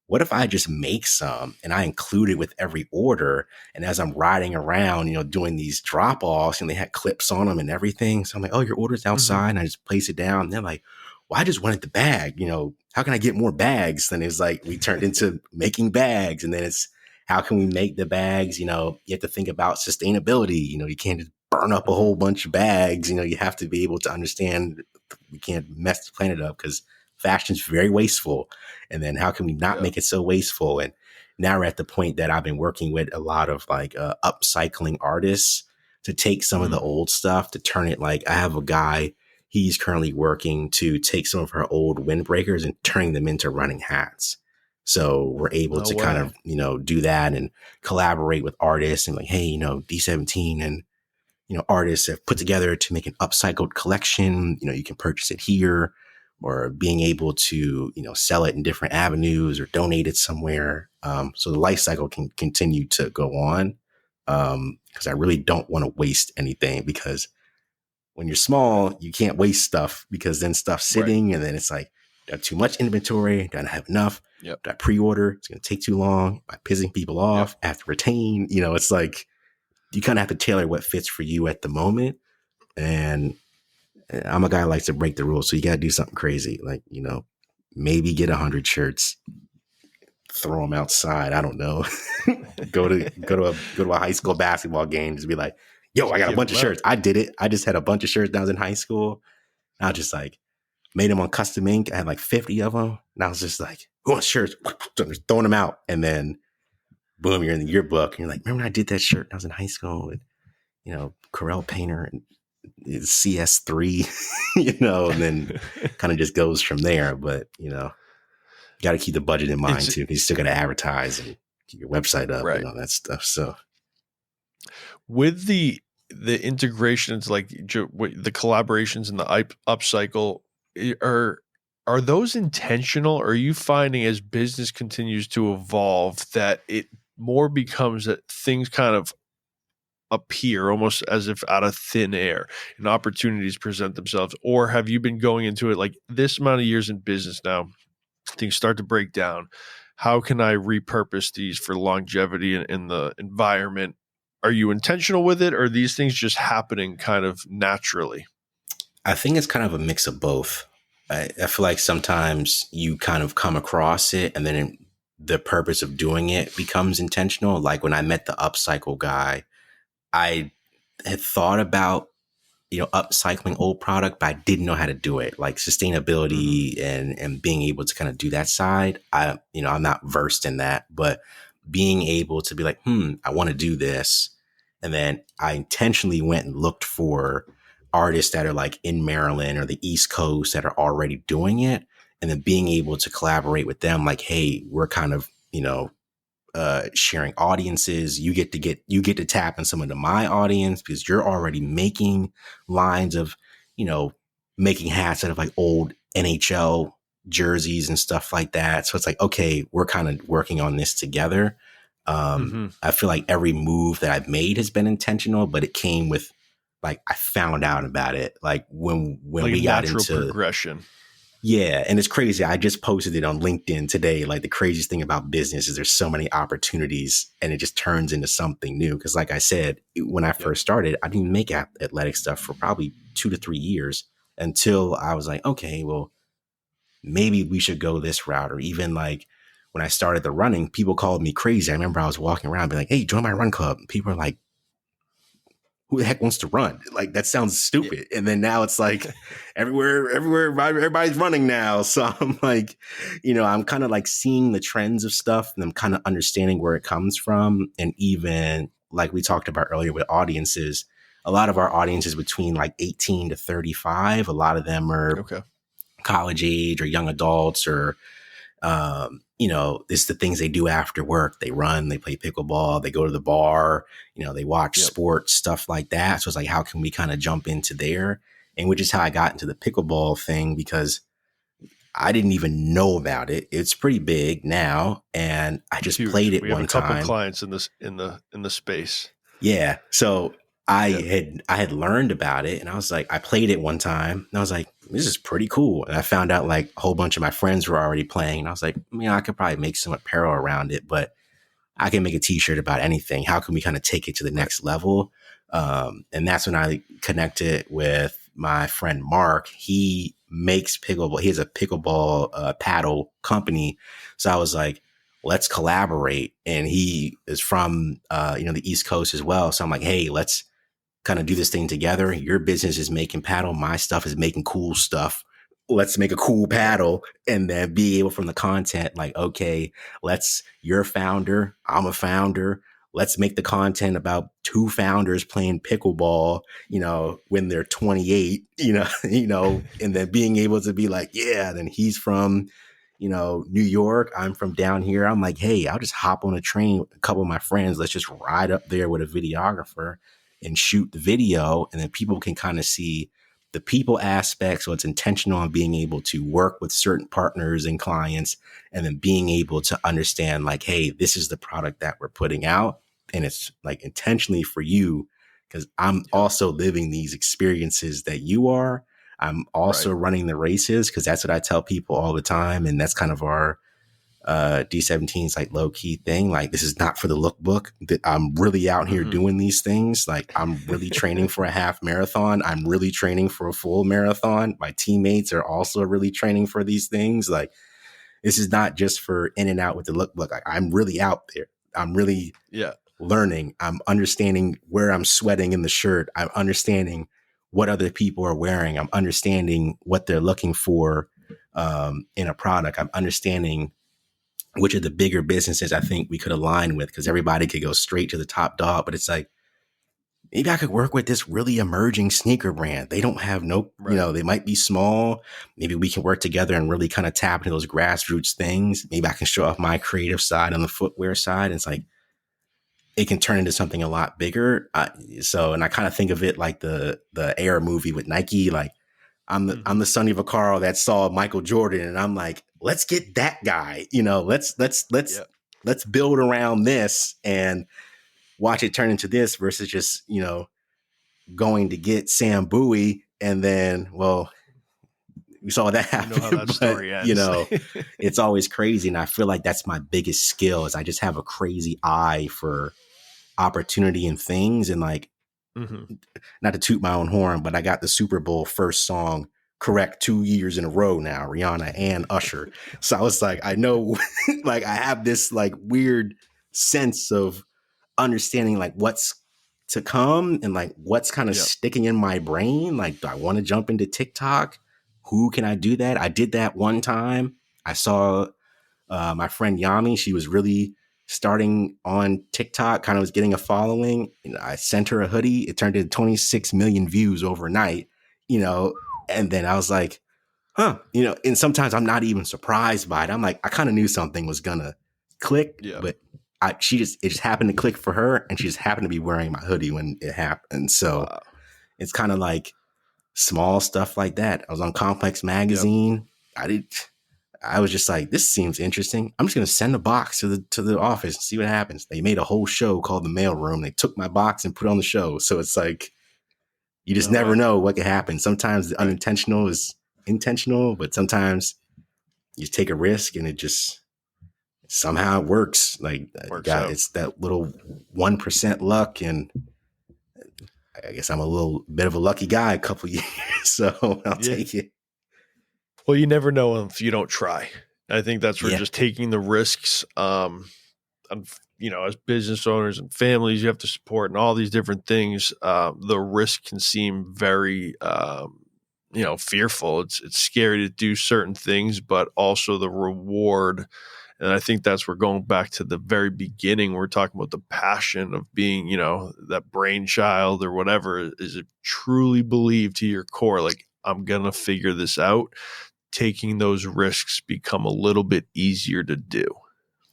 what if I just make some and I include it with every order? And as I'm riding around, you know, doing these drop-offs, and they had clips on them and everything. So I'm like, oh, your order's outside. And I just place it down. And they're like, well, I just wanted the bag. You know, how can I get more bags? Then it's like, we turned into making bags. And then it's, how can we make the bags? You know, you have to think about sustainability. You know, you can't just burn up a whole bunch of bags. You know, you have to be able to understand we can't mess the planet up, because fashion's very wasteful. And then how can we not make it so wasteful? And now we're at the point that I've been working with a lot of like upcycling artists to take some of the old stuff to turn it. Like I have a guy, he's currently working to take some of her old windbreakers and turning them into running hats. So we're able to kind of, you know, do that and collaborate with artists, and like, hey, you know, D17 and, you know, artists have put together to make an upcycled collection. You know, you can purchase it here, or being able to, you know, sell it in different avenues or donate it somewhere. So the life cycle can continue to go on, because I really don't want to waste anything, because When you're small, you can't waste stuff because then stuff's sitting and then it's like, do I have too much inventory? Do I not have enough? Yep. Do I pre-order? It's going to take too long. Am I pissing people off? I have to retain. It's like you kind of have to tailor what fits for you at the moment. And I'm a guy who likes to break the rules. So you got to do something crazy. Like, maybe get 100 shirts, throw them outside. I don't know. go to a high school basketball game, just be like, yo, I got a bunch of shirts. I did it. I just had a bunch of shirts when I was in high school. I was just like, made them on custom ink. I had like 50 of them. And I was just like, who wants shirts? Just throwing them out. And then boom, you're in the yearbook. And you're like, remember when I did that shirt when I was in high school with, Corel Painter and CS3, and then kind of just goes from there. But, got to keep the budget in mind too. You still got to advertise and keep your website up and all that stuff. So with the integrations, like the collaborations and the upcycle, are those intentional? Or are you finding as business continues to evolve that it more becomes that things kind of appear almost as if out of thin air and opportunities present themselves? Or have you been going into it like this amount of years in business now, things start to break down? How can I repurpose these for longevity in the environment? Are you intentional with it, or are these things just happening kind of naturally? I think it's kind of a mix of both. I feel like sometimes you kind of come across it and then the purpose of doing it becomes intentional. Like when I met the upcycle guy, I had thought about, upcycling old product, but I didn't know how to do it. Like sustainability and being able to kind of do that side. I'm not versed in that, but being able to be like, I want to do this. And then I intentionally went and looked for artists that are like in Maryland or the East Coast that are already doing it. And then being able to collaborate with them, like, hey, we're kind of, sharing audiences. You get to tap in some of my audience because you're already making lines of, making hats out of like old NHL jerseys and stuff like that. So it's like, okay, we're kind of working on this together. I feel like every move that I've made has been intentional, but it came with like, I found out about it. Like when like we got into progression. Yeah. And it's crazy. I just posted it on LinkedIn today. Like the craziest thing about business is there's so many opportunities and it just turns into something new. Cause like I said, when I first started, I didn't make athletic stuff for probably 2 to 3 years until I was like, okay, well, maybe we should go this route. Or even like when I started the running, people called me crazy. I remember I was walking around being like, hey, join my run club. And people are like, who the heck wants to run? Like, that sounds stupid. Yeah. And then now it's like everywhere, everybody's running now. So I'm like, I'm kind of like seeing the trends of stuff and I'm kind of understanding where it comes from. And even like we talked about earlier with audiences, a lot of our audiences between like 18 to 35, a lot of them are college age or young adults or, it's the things they do after work. They run, they play pickleball, they go to the bar, they watch sports, stuff like that. So it's like, how can we kind of jump into there? And which is how I got into the pickleball thing because I didn't even know about it. It's pretty big now. And I just played it one time. We have a couple clients in the space. Yeah. So I had learned about it and I was like, I played it one time and I was like, this is pretty cool. And I found out like a whole bunch of my friends were already playing. And I was like, I could probably make some apparel around it, but I can make a t-shirt about anything. How can we kind of take it to the next level? And that's when I connected with my friend Mark. He makes pickleball. He has a pickleball paddle company. So I was like, let's collaborate. And he is from, the East Coast as well. So I'm like, hey, let's kind of do this thing together. Your business is making paddle. My stuff is making cool stuff. Let's make a cool paddle and then be able from the content, like, okay, you're a founder. I'm a founder. Let's make the content about 2 founders playing pickleball, when they're 28, and then being able to be like, yeah, then he's from, New York. I'm from down here. I'm like, hey, I'll just hop on a train with a couple of my friends. Let's just ride up there with a videographer and shoot the video. And then people can kind of see the people aspect. So it's intentional on being able to work with certain partners and clients and then being able to understand like, hey, this is the product that we're putting out. And it's like intentionally for you because I'm also living these experiences that you are. I'm also running the races because that's what I tell people all the time. And that's kind of our D17's like low key thing. Like, this is not for the lookbook. That I'm really out here doing these things. Like, I'm really training for a half marathon. I'm really training for a full marathon. My teammates are also really training for these things. Like, this is not just for in and out with the lookbook. Like, I'm really out there. I'm really learning. I'm understanding where I'm sweating in the shirt. I'm understanding what other people are wearing. I'm understanding what they're looking for in a product. I'm understanding which of the bigger businesses I think we could align with, because everybody could go straight to the top dog. But it's like, maybe I could work with this really emerging sneaker brand. They don't have they might be small. Maybe we can work together and really kind of tap into those grassroots things. Maybe I can show off my creative side on the footwear side. And it's like, it can turn into something a lot bigger. And I kind of think of it like the Air movie with Nike. Like, I'm the Sonny Vaccaro that saw Michael Jordan, and I'm like, let's get that guy. Let's build around this and watch it turn into this versus just going to get Sam Bowie, and then we saw that happen. You know how that story ends. It's always crazy, and I feel like that's my biggest skill is I just have a crazy eye for opportunity and things, and like. Not to toot my own horn, but I got the Super Bowl first song correct 2 years in a row now, Rihanna and Usher. So I was like, I know, like I have this like weird sense of understanding like what's to come and like what's kind of sticking in my brain. Like, do I want to jump into TikTok? Who can I do that? I did that one time. I saw my friend Yami. She was really starting on TikTok, kind of was getting a following. I sent her a hoodie. It turned into 26 million views overnight, and then I was like, and sometimes I'm not even surprised by it. I'm like, I kind of knew something was gonna click, but it just happened to click for her, and she just happened to be wearing my hoodie when it happened. So it's kind of like small stuff like that. I was on Complex Magazine. I was just like, this seems interesting. I'm just going to send a box to the office and see what happens. They made a whole show called The Mail Room. They took my box and put it on the show. So it's like, you just never know what could happen. Sometimes the unintentional is intentional, but sometimes you take a risk and it just somehow it works. Like, it's that little 1% luck. And I guess I'm a little bit of a lucky guy a couple years. So I'll take it. Well, you never know if you don't try. I think that's where just taking the risks, as business owners and families, you have to support and all these different things. The risk can seem very, fearful. It's scary to do certain things, but also the reward. And I think that's where going back to the very beginning, we're talking about the passion of being, that brainchild or whatever, is it truly believe to your core, like, I'm going to figure this out. Taking those risks become a little bit easier to do.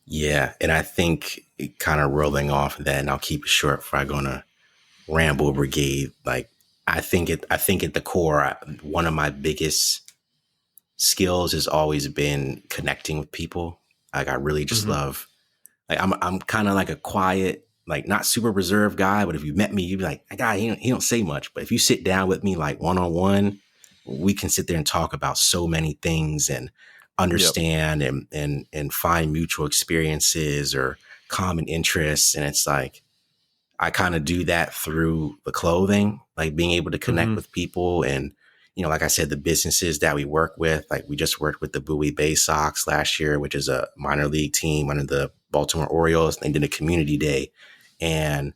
Yeah. And I think it kind of rolling off that, and I'll keep it short before I go on a ramble brigade. Like, I think at the core, one of my biggest skills has always been connecting with people. Like, I really just love, like, I'm kind of like a quiet, like not super reserved guy, but if you met me, you'd be like, that guy, he don't say much. But if you sit down with me, like one-on-one, we can sit there and talk about so many things and understand and find mutual experiences or common interests. And it's like, I kind of do that through the clothing, like being able to connect with people. And, like I said, the businesses that we work with, like we just worked with the Bowie Bay Sox last year, which is a minor league team under the Baltimore Orioles. They did a community day. And,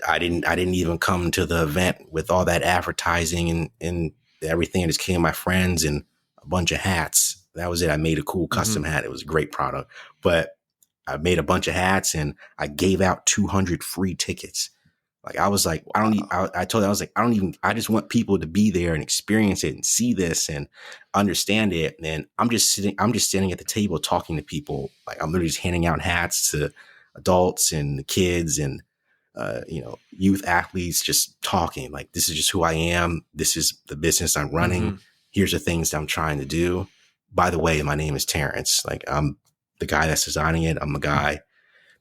I didn't even come to the event with all that advertising and everything. I just came with my friends and a bunch of hats. That was it. I made a cool custom hat. It was a great product, but I made a bunch of hats and I gave out 200 free tickets. Like, I was like, I told her, I was like, I just want people to be there and experience it and see this and understand it. And I'm just standing at the table talking to people. Like, I'm literally just handing out hats to adults and kids and, youth athletes, just talking like, this is just who I am. This is the business I'm running. Here's the things that I'm trying to do. By the way, my name is Terrance. Like, I'm the guy that's designing it. I'm the guy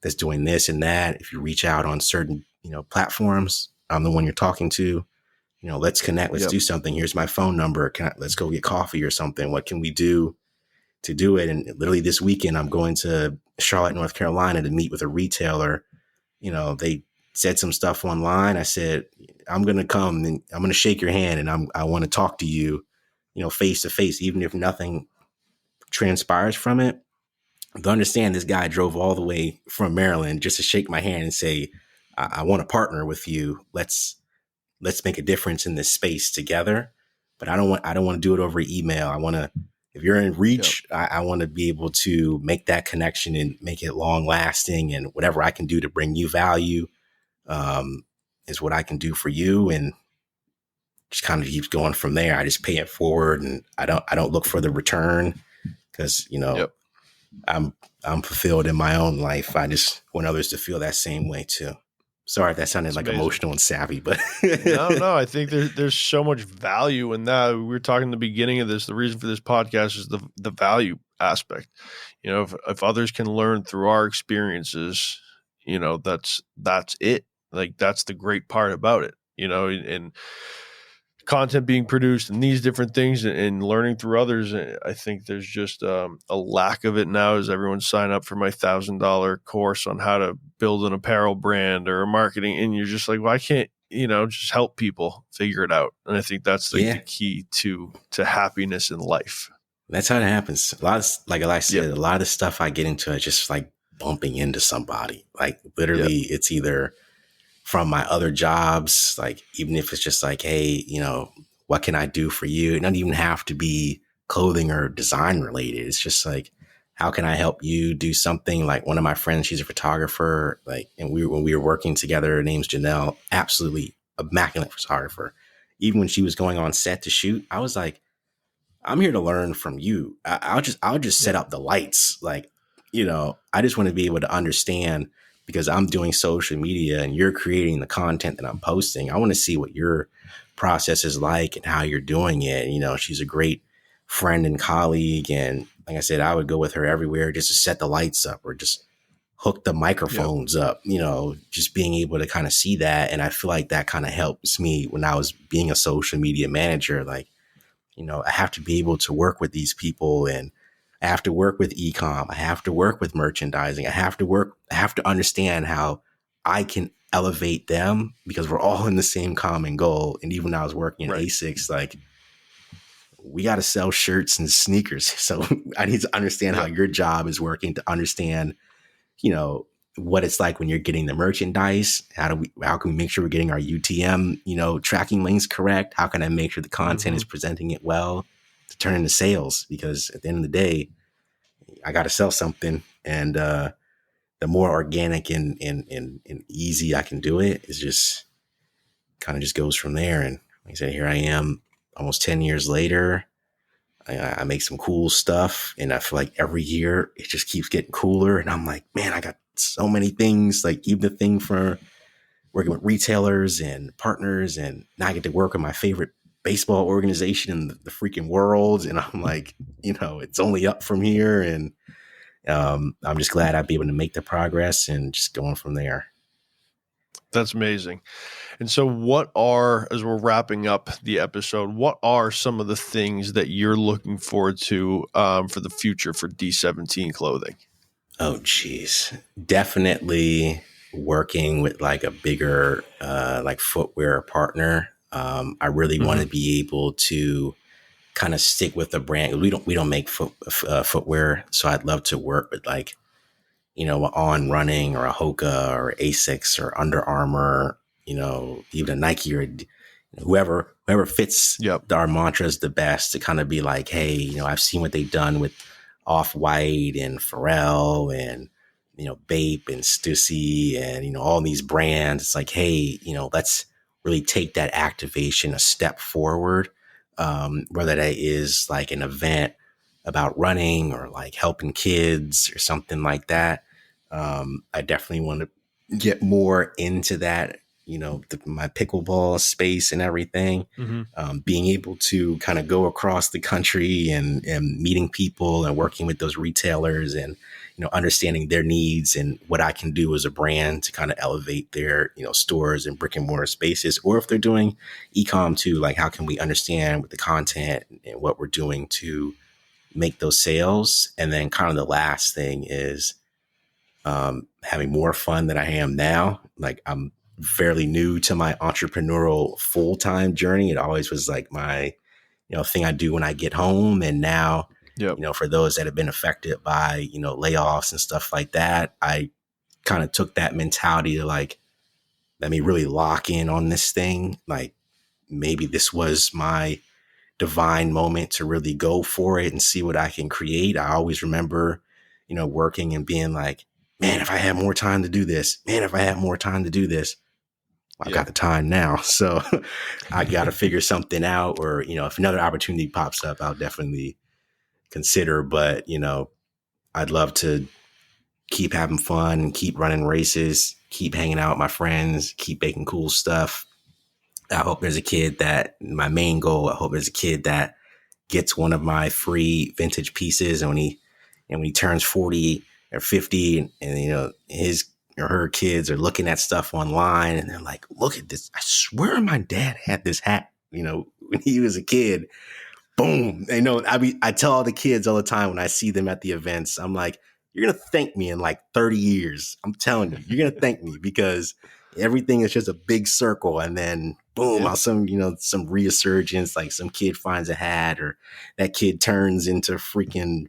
that's doing this and that. If you reach out on certain platforms. I'm the one you're talking to. Let's connect. Let's Yep. do something. Here's my phone number. Let's go get coffee or something. What can we do to do it? And literally this weekend, I'm going to Charlotte, North Carolina to meet with a retailer. They said some stuff online. I said, I'm going to come and I'm going to shake your hand and I want to talk to you, face to face, even if nothing transpires from it. To understand this guy drove all the way from Maryland just to shake my hand and say, I want to partner with you. Let's make a difference in this space together. But I don't want to do it over email. I want to, if you're in reach, yep. I want to be able to make that connection and make it long lasting, and whatever I can do to bring you value, is what I can do for you. And just kind of keeps going from there. I just pay it forward, and I don't look for the return, because, yep. I'm fulfilled in my own life. I just want others to feel that same way too. Sorry if that sounded like amazing. Emotional and savvy, but no. I think there's so much value in that. We were talking in the beginning of this. The reason for this podcast is the value aspect. If others can learn through our experiences, that's it. Like, that's the great part about it. And content being produced and these different things and learning through others. I think there's just a lack of it now, as everyone sign up for my $1,000 course on how to build an apparel brand or a marketing. And you're just like, well, I can't, just help people figure it out. And I think that's the key to happiness in life. That's how it happens. A lot of, like I said, a lot of the stuff I get into is just like bumping into somebody. Like literally it's either from my other jobs, like even if it's just like, hey, what can I do for you? It doesn't even have to be clothing or design related. It's just like, how can I help you do something? Like one of my friends, she's a photographer, and when we wher working together, her name's Janelle, absolutely immaculate photographer. Even when she was going on set to shoot, I was like, I'm here to learn from you. I'll just set up the lights. Like, I just want to be able to understand, because I'm doing social media and you're creating the content that I'm posting. I want to see what your process is like and how you're doing it. She's a great friend and colleague. And like I said, I would go with her everywhere just to set the lights up or just hook the microphones up, just being able to kind of see that. And I feel like that kind of helps me when I was being a social media manager. Like, I have to be able to work with these people, and I have to work with e-com. I have to work with merchandising. I have to understand how I can elevate them, because we're all in the same common goal. And even when I was working in ASICS, like, we got to sell shirts and sneakers. So I need to understand how your job is working, to understand, what it's like when you're getting the merchandise. How can we make sure we're getting our UTM, tracking links correct? How can I make sure the content is presenting it well to turn into sales? Because at the end of the day, I got to sell something. And the more organic and easy I can do it, is just kind of just goes from there. And like I said, here I am almost 10 years later. I make some cool stuff, and I feel like every year it just keeps getting cooler. And I'm like, man, I got so many things, like even the thing for working with retailers and partners, and now I get to work with my favorite baseball organization in the freaking world. And I'm like, it's only up from here. And I'm just glad I'd be able to make the progress and just going from there. That's amazing. And so as we're wrapping up the episode, what are some of the things that you're looking forward to for the future for D17 Clothing? Oh, geez. Definitely working with like a bigger like footwear partner. I really want to be able to kind of stick with the brand. We don't make footwear, so I'd love to work with like, On Running or a Hoka or Asics or Under Armour, even a Nike or whoever fits our mantras the best, to kind of be like, hey, I've seen what they've done with Off-White and Pharrell and, Bape and Stussy and, all these brands. It's like, hey, let's really take that activation a step forward. Whether that is like an event about running or like helping kids or something like that. I definitely want to get more into that, my pickleball space and everything. Mm-hmm. Being able to kind of go across the country and meeting people and working with those retailers and, understanding their needs and what I can do as a brand to kind of elevate their, stores and brick and mortar spaces. Or if they're doing e-com too, like how can we understand with the content and what we're doing to make those sales? And then kind of the last thing is having more fun than I am now. Like I'm fairly new to my entrepreneurial full-time journey. It always was like my, thing I do when I get home. And now, for those that have been affected by, layoffs and stuff like that, I kind of took that mentality to like, let me really lock in on this thing. Like maybe this was my divine moment to really go for it and see what I can create. I always remember, working and being like, man, if I had more time to do this, I've got the time now. So I got to figure something out, or, if another opportunity pops up, I'll definitely consider, but, I'd love to keep having fun and keep running races, keep hanging out with my friends, keep making cool stuff. I hope there's a kid my main goal, I hope there's a kid that gets one of my free vintage pieces. And when he turns 40 or 50 and his or her kids are looking at stuff online and they're like, look at this. I swear my dad had this hat, when he was a kid. Boom. I tell all the kids all the time when I see them at the events, I'm like, you're going to thank me in like 30 years. I'm telling you, you're going to thank me because everything is just a big circle. And then boom, some resurgence, like some kid finds a hat or that kid turns into freaking,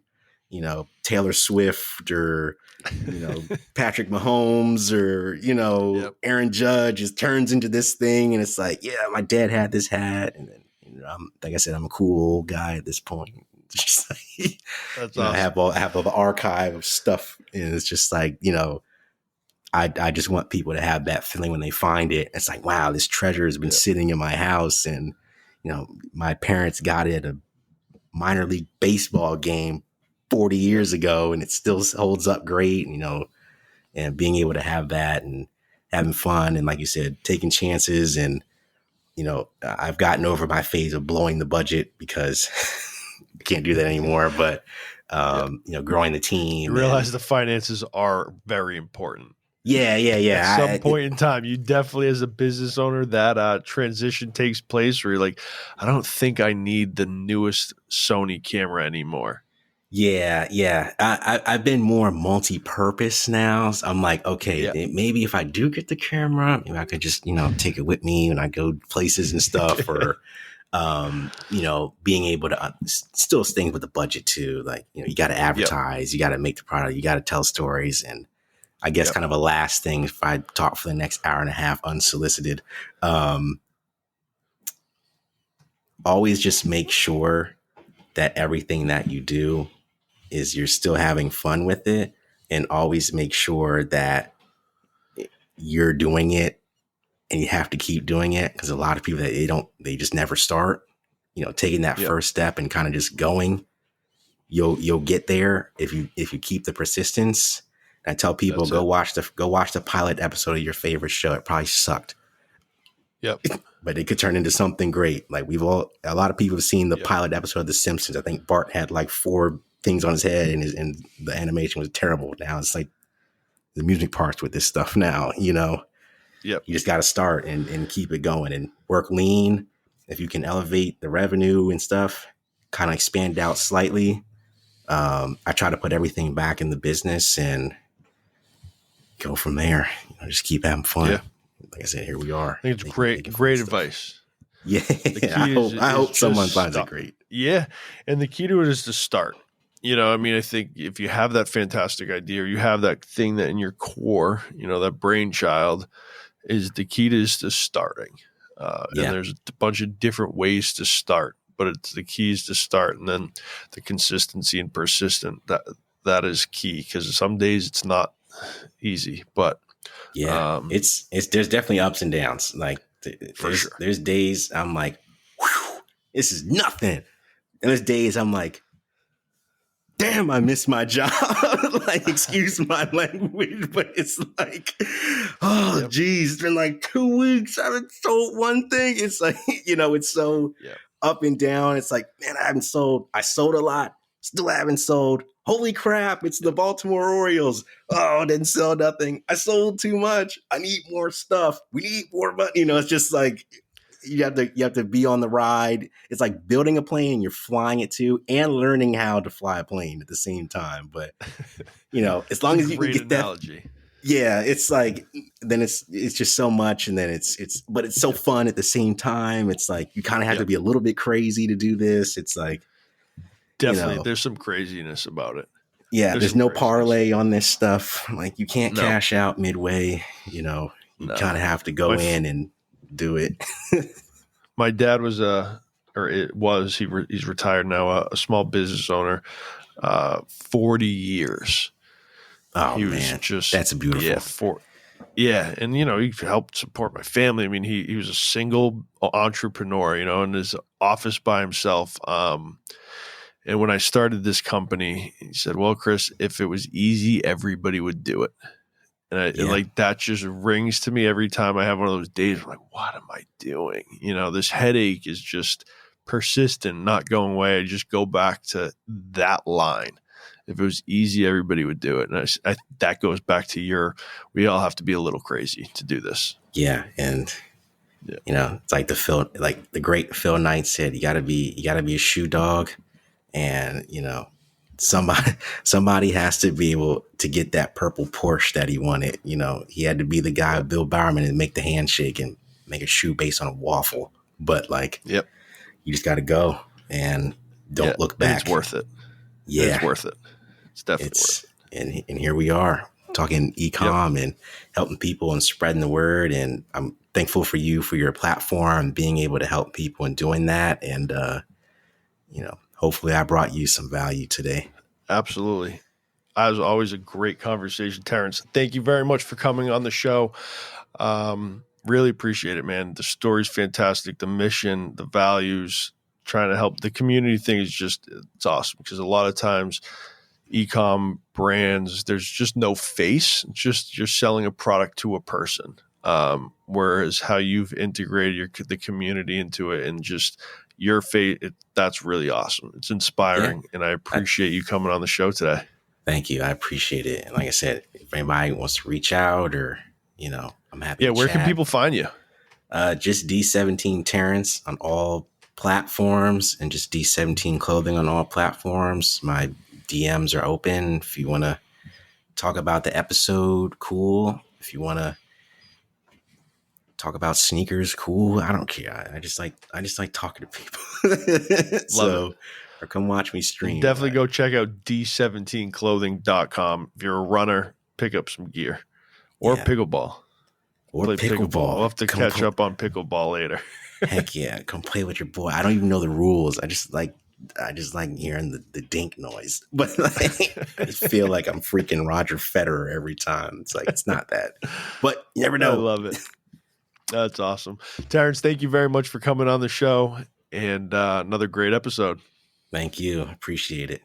Taylor Swift or, Patrick Mahomes or, Aaron Judge turns into this thing. And it's like, yeah, my dad had this hat. And then, like I said, I'm a cool old guy at this point. It's just like, That's awesome. I have all the archive of stuff. And it's just like, I just want people to have that feeling when they find it. It's like, wow, this treasure has been sitting in my house. And, my parents got it at a minor league baseball game 40 years ago and it still holds up great, and being able to have that and having fun. And like you said, taking chances. And, I've gotten over my phase of blowing the budget because I can't do that anymore. But, growing the team. You realize the finances are very important. Yeah. At some point in time, you definitely, as a business owner, that transition takes place where you're like, I don't think I need the newest Sony camera anymore. Yeah. I've been more multi-purpose now. So I'm like, okay, maybe if I do get the camera, maybe I could just, take it with me when I go places and stuff, or, being able to still things with the budget too. Like, you got to advertise, you got to make the product, you got to tell stories. And I guess kind of a last thing, if I talk for the next hour and a half unsolicited, always just make sure that everything that you do is you're still having fun with it, and always make sure that you're doing it and you have to keep doing it. Cause a lot of people they just never start, taking that first step and kind of just going, you'll get there if you keep the persistence. I tell people, go watch the pilot episode of your favorite show. It probably sucked. Yep. But it could turn into something great. Like a lot of people have seen the pilot episode of The Simpsons. I think Bart had like 4 things on his head and the animation was terrible. Now it's like the music parts with this stuff now, Yep. You just got to start and keep it going and work lean. If you can elevate the revenue and stuff, kind of expand out slightly. I try to put everything back in the business and go from there. Just keep having fun. Yeah. Like I said, here we are. I think it's great advice. Yeah. I hope someone finds it great. Yeah. And the key to it is to start. I think if you have that fantastic idea or you have that thing that in your core, that brainchild, is the key is to starting. And there's a bunch of different ways to start, but it's the key is to start, and then the consistency and persistent that is key, because some days it's not easy, but it's there's definitely ups and downs. Like there's days I'm like, whew, this is nothing, and there's days I'm like, damn, I miss my job. Like, excuse my language, but it's like, oh, geez, it's been like 2 weeks. I haven't sold one thing. It's like, it's so up and down. It's like, man, I sold a lot, still haven't sold. Holy crap, it's the Baltimore Orioles. Oh, didn't sell nothing. I sold too much. I need more stuff. We need more money. It's just like, you have to be on the ride. It's like building a plane, you're flying it too, and learning how to fly a plane at the same time. But as long as you can get analogy. It's like, then it's just so much, and then but it's so fun at the same time. It's like you kind of have to be a little bit crazy to do this. It's like definitely there's some craziness about it. Yeah, there's no parlay on this stuff. Like you can't cash out midway. You kind of have to go in and do it. My dad was he's retired now, a small business owner, 40 years. Oh, he was just, that's beautiful. And he helped support my family. I mean, he was a single entrepreneur, in his office by himself. And when I started this company, he said, "Well, Chris, if it was easy, everybody would do it." And like that just rings to me every time I have one of those days. I'm like, what am I doing? This headache is just persistent, not going away. I just go back to that line. If it was easy, everybody would do it. And that goes back to we all have to be a little crazy to do this. Yeah. And, it's like the great Phil Knight said, you gotta be a shoe dog, and, somebody has to be able to get that purple Porsche that he wanted. He had to be the guy, Bill Bowerman, and make the handshake and make a shoe based on a waffle. But you just got to go and don't look back. It's worth it. Yeah, it's worth it. It's definitely worth it. And here we are talking e-com and helping people and spreading the word. And I'm thankful for you, for your platform, being able to help people and doing that. And, hopefully I brought you some value today. Absolutely. As always, a great conversation, Terrance. Thank you very much for coming on the show. Really appreciate it, man. The story's fantastic. The mission, the values, trying to help the community thing is it's awesome, because a lot of times e-com brands, there's just no face. It's just you're selling a product to a person. Whereas how you've integrated the community into it and just your fate, that's really awesome. It's inspiring, and I appreciate you coming on the show today. Thank you. I appreciate it. And like I said, if anybody wants to reach out or, I'm happy to where chat. Can people find you? Just D17 Terrance on all platforms, and just D17 Clothing on all platforms. My DMs are open. If you want to talk about the episode, cool. If you want to talk about sneakers, cool. I don't care. I just like talking to people. So, or come watch me stream. Definitely go check out D17Clothing.com. If you're a runner, pick up some gear, or pickleball, or pickleball. We'll have to catch up on pickleball later. Heck yeah, come play with your boy. I don't even know the rules. I just like hearing the dink noise, but I just feel like I'm freaking Roger Federer every time. It's like, it's not that, but you never know. I love it. That's awesome. Terrance, thank you very much for coming on the show, and another great episode. Thank you. I appreciate it.